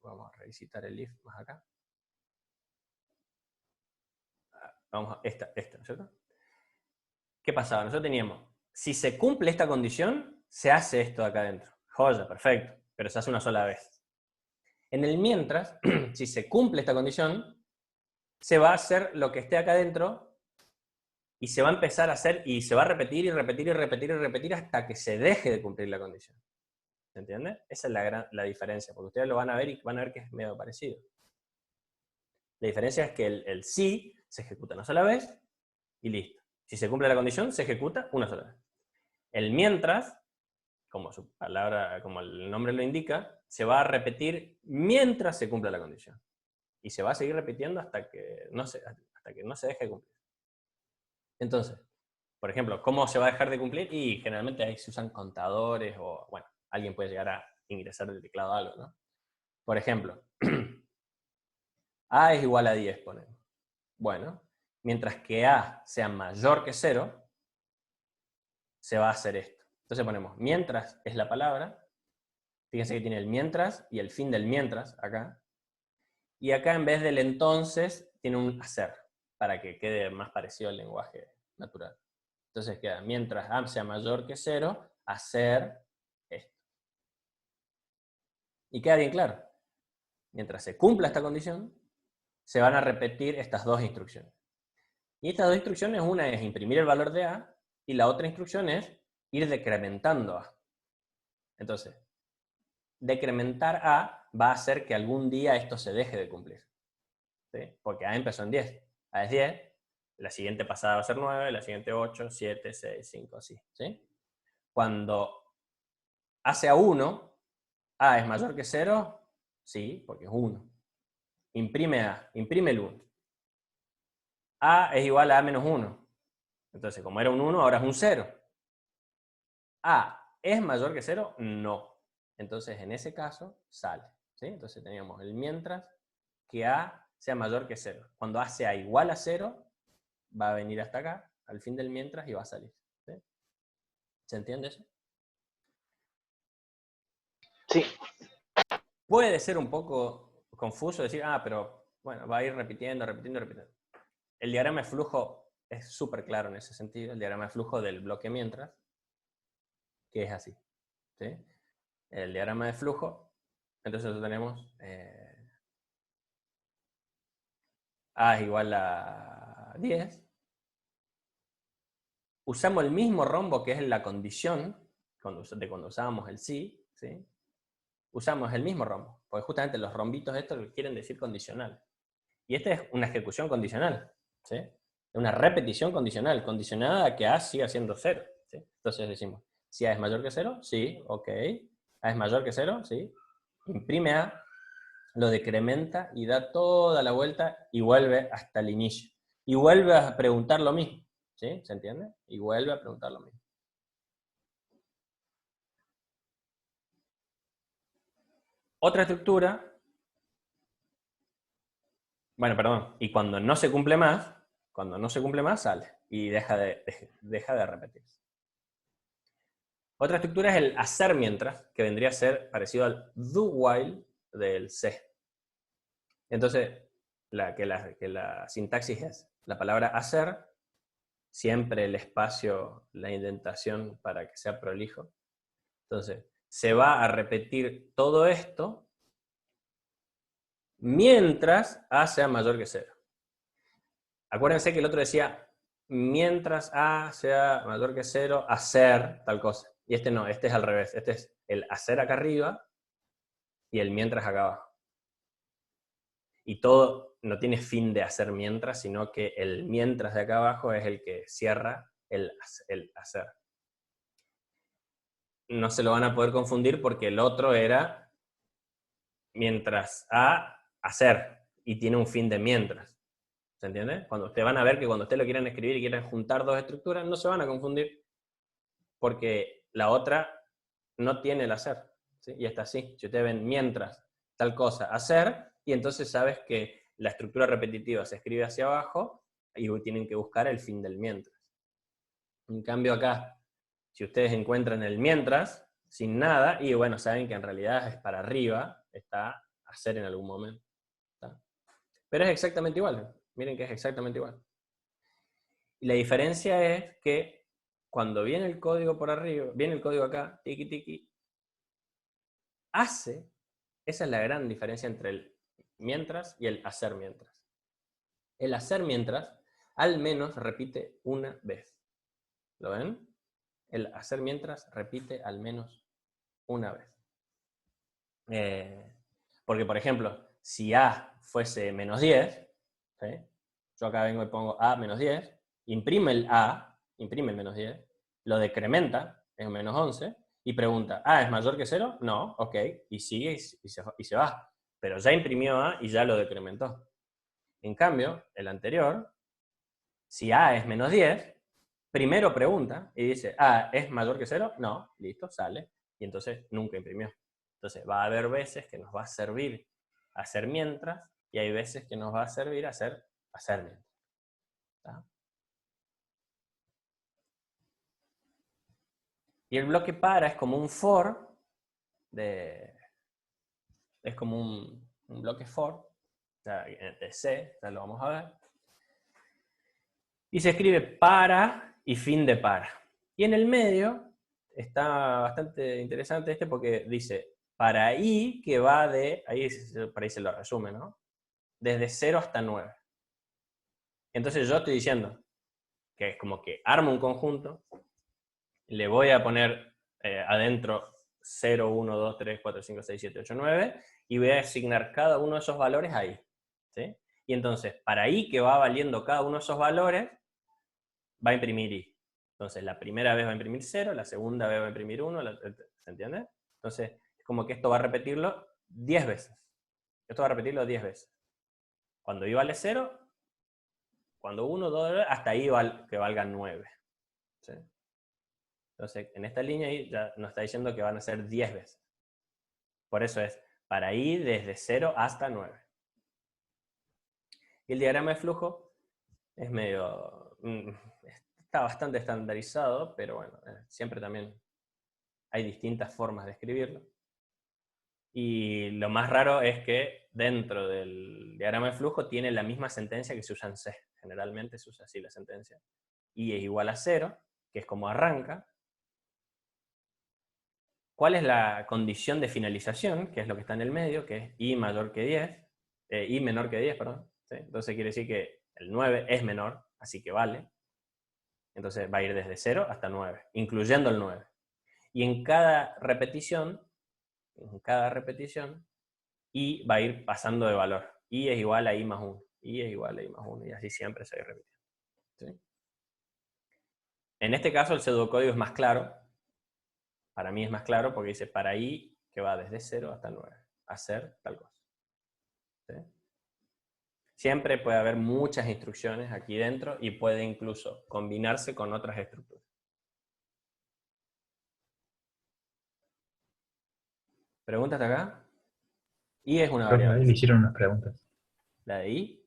a revisitar el if más acá. Vamos a esta, ¿no es cierto? ¿Qué pasaba? Nosotros teníamos, si se cumple esta condición, se hace esto de acá adentro. Joya, perfecto, pero se hace una sola vez. En el mientras, si se cumple esta condición, se va a hacer lo que esté acá adentro y se va a empezar a hacer y se va a repetir y repetir y repetir y repetir hasta que se deje de cumplir la condición. ¿Se entiende? Esa es la diferencia, porque ustedes lo van a ver y van a ver que es medio parecido. La diferencia es que el sí se ejecuta una sola vez y listo. Si se cumple la condición, se ejecuta una sola vez. El mientras, como su palabra, como el nombre lo indica, se va a repetir mientras se cumpla la condición. Y se va a seguir repitiendo hasta que no se deje de cumplir. Entonces, por ejemplo, ¿cómo se va a dejar de cumplir? Y generalmente ahí se usan contadores o, bueno, alguien puede llegar a ingresar del teclado a algo, ¿no? Por ejemplo, A es igual a 10, ponemos. Bueno, mientras que A sea mayor que 0, se va a hacer esto. Entonces ponemos mientras es la palabra. Fíjense que tiene el mientras y el fin del mientras acá. Y acá en vez del entonces tiene un hacer. para que quede más parecido al lenguaje natural. Entonces queda, mientras A sea mayor que 0, hacer esto. Y queda bien claro. Mientras se cumpla esta condición, se van a repetir estas dos instrucciones. Y estas dos instrucciones, una es imprimir el valor de A, y la otra instrucción es ir decrementando A. Entonces, decrementar A va a hacer que algún día esto se deje de cumplir. ¿Sí? Porque A empezó en 10. A es 10, la siguiente pasada va a ser 9, la siguiente 8, 7, 6, 5, así. ¿Sí? Cuando A sea 1, A es mayor que 0, sí, porque es 1. Imprime A, imprime el 1. A es igual a A menos 1. Entonces, como era un 1, ahora es un 0. A es mayor que 0, no. Entonces, en ese caso, sale. ¿Sí? Entonces, teníamos el mientras que A sea mayor que 0. Cuando A sea igual a 0, va a venir hasta acá, al fin del mientras, y va a salir. ¿Sí? ¿Se entiende eso? Sí, Puede ser un poco confuso decir, pero bueno, va a ir repitiendo, repitiendo, repitiendo. El diagrama de flujo es súper claro en ese sentido, el diagrama de flujo del bloque mientras, que es así. ¿Sí? El diagrama de flujo, entonces tenemos A es igual a 10. Usamos el mismo rombo que es la condición, de cuando usábamos el sí, ¿sí? Usamos el mismo rombo, porque justamente los rombitos estos quieren decir condicional. Y esta es una ejecución condicional, ¿sí? Una repetición condicional, condicionada a que A siga siendo 0. ¿Sí? Entonces decimos, si A es mayor que 0, sí, ok. A es mayor que 0, sí. Imprime A, lo decrementa y da toda la vuelta y vuelve hasta el inicio. Y vuelve a preguntar lo mismo. ¿Sí? ¿Se entiende? Y vuelve a preguntar lo mismo. Otra estructura. Bueno, perdón. Y cuando no se cumple más, sale. Y deja de repetirse. Otra estructura es el hacer mientras, que vendría a ser parecido al do while del C. Entonces, que la sintaxis es la palabra hacer, siempre el espacio, la indentación para que sea prolijo. Entonces, se va a repetir todo esto mientras A sea mayor que 0. Acuérdense que el otro decía, mientras A sea mayor que 0, hacer tal cosa. Y este no, este es al revés. Este es el hacer acá arriba y el mientras acá abajo. Y todo no tiene fin de hacer mientras, sino que el mientras de acá abajo es el que cierra el hacer. No se lo van a poder confundir porque el otro era mientras A, hacer, y tiene un fin de mientras. ¿Se entiende? Cuando ustedes van a ver que cuando ustedes lo quieran escribir y quieran juntar dos estructuras, no se van a confundir, porque la otra no tiene el hacer. ¿Sí? Y está así. Si ustedes ven mientras tal cosa, hacer, y entonces sabes que la estructura repetitiva se escribe hacia abajo y tienen que buscar el fin del mientras. En cambio acá, si ustedes encuentran el mientras, sin nada, y bueno, saben que en realidad es para arriba, está hacer en algún momento. ¿Está? Pero es exactamente igual. Miren que es exactamente igual. Y la diferencia es que cuando viene el código por arriba, viene el código acá, tiki tiki, hace, esa es la gran diferencia entre el mientras y el hacer mientras. El hacer mientras al menos repite una vez. ¿Lo ven? El hacer mientras repite al menos una vez. Porque, por ejemplo, si A fuese menos 10, ¿sí? Yo acá vengo y pongo A menos 10, imprime el A, imprime el menos 10, lo decrementa, es menos 11, y pregunta, ¿A es mayor que 0? No, ok, y sigue y se va. Pero ya imprimió A y ya lo decrementó. En cambio, el anterior, si A es menos 10, primero pregunta y dice, ¿A es mayor que 0? No, listo, sale. Y entonces nunca imprimió. Entonces va a haber veces que nos va a servir hacer mientras y hay veces que nos va a servir hacer mientras. ¿Está? Y el bloque para es como un for, es como un bloque for, de C, ya lo vamos a ver. Y se escribe para y fin de para. Y en el medio está bastante interesante porque dice para i que va de, por ahí se lo resume, ¿no? Desde 0 hasta 9. Entonces yo estoy diciendo que es como que armo un conjunto, le voy a poner adentro 0, 1, 2, 3, 4, 5, 6, 7, 8, 9, y voy a asignar cada uno de esos valores ahí. ¿Sí? Y entonces, para i que va valiendo cada uno de esos valores, va a imprimir i. Entonces, la primera vez va a imprimir 0, la segunda vez va a imprimir 1, ¿se entiende? Entonces, es como que esto va a repetirlo 10 veces. Esto va a repetirlo 10 veces. Cuando i vale 0, cuando 1, 2, hasta ahí que valga 9. ¿Sí? Entonces, en esta línea ahí ya nos está diciendo que van a ser 10 veces. Por eso es para i desde 0 hasta 9. Y el diagrama de flujo es medio... está bastante estandarizado, pero bueno, siempre también hay distintas formas de escribirlo. Y lo más raro es que dentro del diagrama de flujo tiene la misma sentencia que se usa en C. Generalmente se usa así la sentencia. I es igual a 0, que es como arranca. ¿Cuál es la condición de finalización? Que es lo que está en el medio, que es i mayor que 10. I menor que 10, perdón. ¿Sí? Entonces quiere decir que el 9 es menor, así que vale. Entonces va a ir desde 0 hasta 9, incluyendo el 9. Y en cada repetición, i va a ir pasando de valor. I es igual a i más 1. I es igual a i más 1. Y así siempre se va a ir repitiendo. ¿Sí? En este caso el pseudocódigo es más claro. Para mí es más claro porque dice para i que va desde 0 hasta 9. Hacer tal cosa. ¿Sí? Siempre puede haber muchas instrucciones aquí dentro y puede incluso combinarse con otras estructuras. ¿Preguntas hasta acá? I es una Profe, ahí variable. le hicieron unas preguntas. ¿La de i?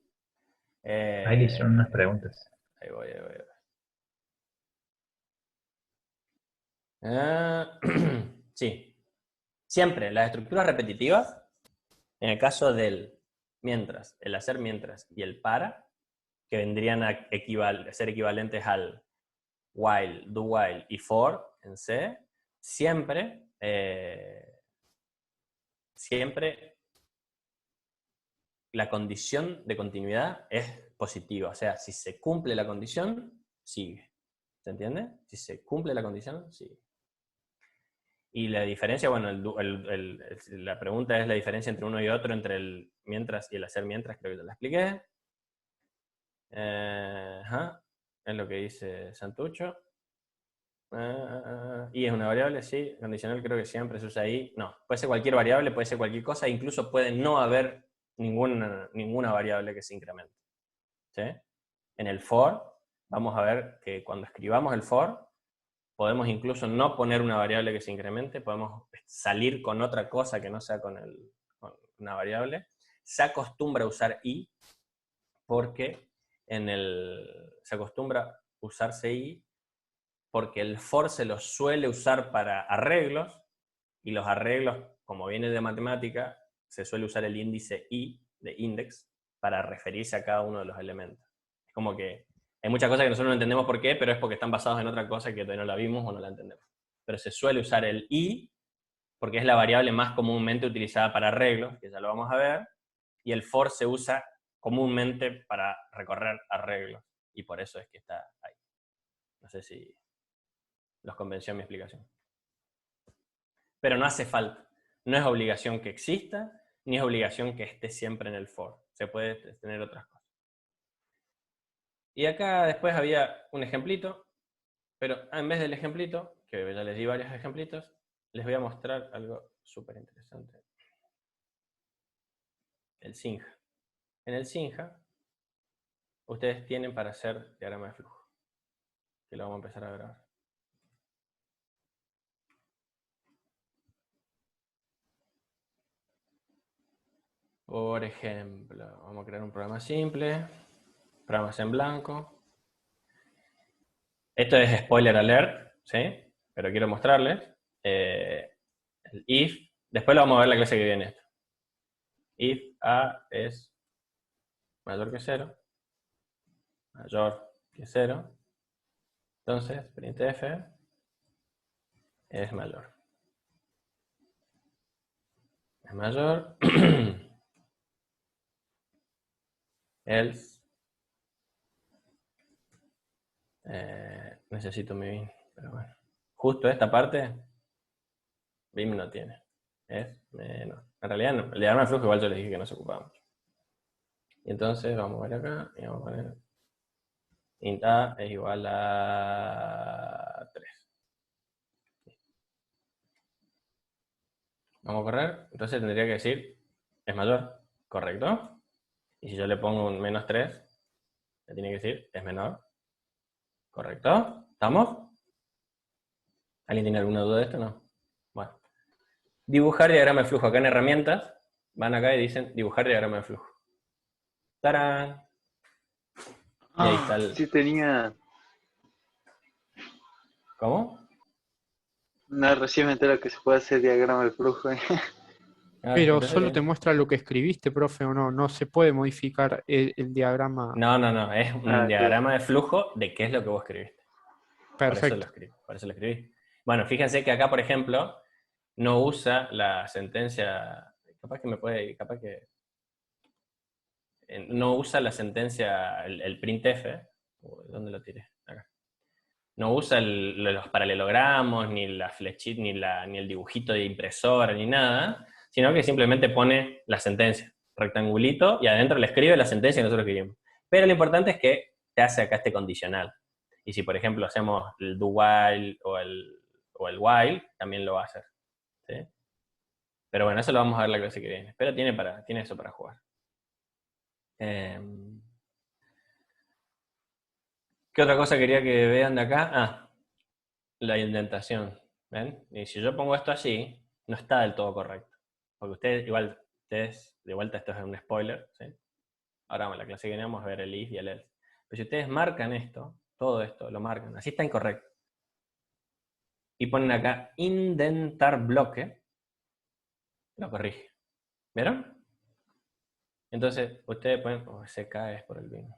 Ahí le hicieron unas preguntas. Ahí voy. Sí. Siempre las estructuras repetitivas, en el caso del mientras, el hacer mientras y el para, que vendrían a ser equivalentes al while, do while y for en C, siempre la condición de continuidad es positiva. O sea, si se cumple la condición, sigue. ¿Se entiende? Si se cumple la condición, sigue. Y la diferencia, bueno, la pregunta es la diferencia entre uno y otro, entre el mientras y el hacer mientras, creo que te la expliqué. Es lo que dice Santucho. Y es una variable, sí, condicional creo que siempre se usa ahí. No, puede ser cualquier variable, puede ser cualquier cosa, incluso puede no haber ninguna variable que se incremente. ¿Sí? En el for, vamos a ver que cuando escribamos el for, podemos incluso no poner una variable que se incremente, podemos salir con otra cosa que no sea con una variable. Se acostumbra a usar i, porque se acostumbra a usarse i porque el for se lo suele usar para arreglos, y los arreglos, como viene de matemática, se suele usar el índice i, de index, para referirse a cada uno de los elementos. Es como que hay muchas cosas que nosotros no entendemos por qué, pero es porque están basadas en otra cosa que todavía no la vimos o no la entendemos. Pero se suele usar el i, porque es la variable más comúnmente utilizada para arreglos, que ya lo vamos a ver, y el for se usa comúnmente para recorrer arreglos, y por eso es que está ahí. No sé si los convenció mi explicación. Pero no hace falta. No es obligación que exista, ni es obligación que esté siempre en el for. Se puede tener otras cosas. Y acá después había un ejemplito, pero en vez del ejemplito, que ya les di varios ejemplitos, les voy a mostrar algo súper interesante. El Sinja. En el Sinja, ustedes tienen para hacer diagrama de flujo. Que lo vamos a empezar a grabar. Por ejemplo, vamos a crear un programa simple, programas en blanco. Esto es spoiler alert, ¿sí? Pero quiero mostrarles. El if, después lo vamos a ver la clase que viene esto. If a es mayor que 0, mayor que es 0. Entonces, printf es mayor. Es mayor. Else. Necesito mi bin, pero bueno. Justo esta parte, bin no tiene. Es menos. En realidad no. El diagrama de flujo igual yo les dije que no se ocupaba mucho. Y entonces vamos a ver acá y vamos a poner int a es igual a 3. Vamos a correr. Entonces tendría que decir es mayor. ¿Correcto? Y si yo le pongo un menos 3, le tiene que decir es menor. ¿Correcto? ¿Estamos? ¿Alguien tiene alguna duda de esto? No. Bueno. Dibujar diagrama de flujo. Acá en herramientas, van acá y dicen dibujar diagrama de flujo. ¡Tarán! Y ahí está el... Sí tenía... ¿Cómo? No, recién me entero que se puede hacer diagrama de flujo. Ah, Pero pensé solo que- te muestra lo que escribiste, profe, o no. No se puede modificar el diagrama. No. Es un Ah, diagrama de flujo de qué es lo que vos escribiste. Perfecto. Por eso lo escribí. Bueno, fíjense que acá, por ejemplo, no usa la sentencia... Capaz que me puede... Capaz que... No usa la sentencia, el printf. ¿Dónde lo tiré? Acá. No usa los paralelogramos, ni la flechita, ni el dibujito de impresora, ni nada, sino que simplemente pone la sentencia, rectangulito, y adentro le escribe la sentencia que nosotros queríamos. Pero lo importante es que te hace acá este condicional. Y si, por ejemplo, hacemos el do while o el while, también lo va a hacer. ¿Sí? Pero bueno, eso lo vamos a ver la clase que viene. Pero tiene eso para jugar. ¿Qué otra cosa quería que vean de acá? Ah, la indentación. ¿Ven? Y si yo pongo esto así, no está del todo correcto. Porque ustedes, de vuelta esto es un spoiler, ¿sí? Ahora en la clase que viene vamos a ver el if y el else. Pero si ustedes marcan esto, todo esto, lo marcan, así está incorrecto. Y ponen acá indentar bloque, lo corrige. ¿Vieron? Entonces, ustedes pueden... CK es por el bin.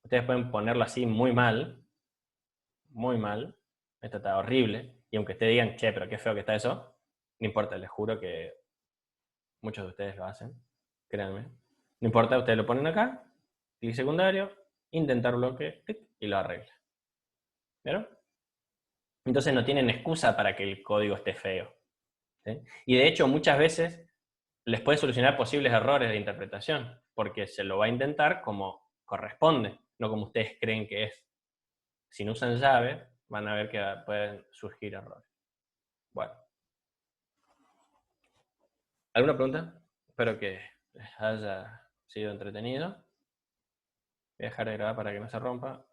Ustedes pueden ponerlo así muy mal. Muy mal. Esto está horrible. Y aunque ustedes digan, che, pero qué feo que está eso, no importa, les juro que muchos de ustedes lo hacen. Créanme. No importa, ustedes lo ponen acá, clic secundario, intentar bloque, clic, y lo arregla. ¿Vieron? Entonces no tienen excusa para que el código esté feo. ¿Sí? Y de hecho, muchas veces les puede solucionar posibles errores de interpretación, porque se lo va a intentar como corresponde, no como ustedes creen que es. Si no usan llave, van a ver que pueden surgir errores. Bueno. ¿Alguna pregunta? Espero que les haya sido entretenido. Voy a dejar de grabar para que no se rompa.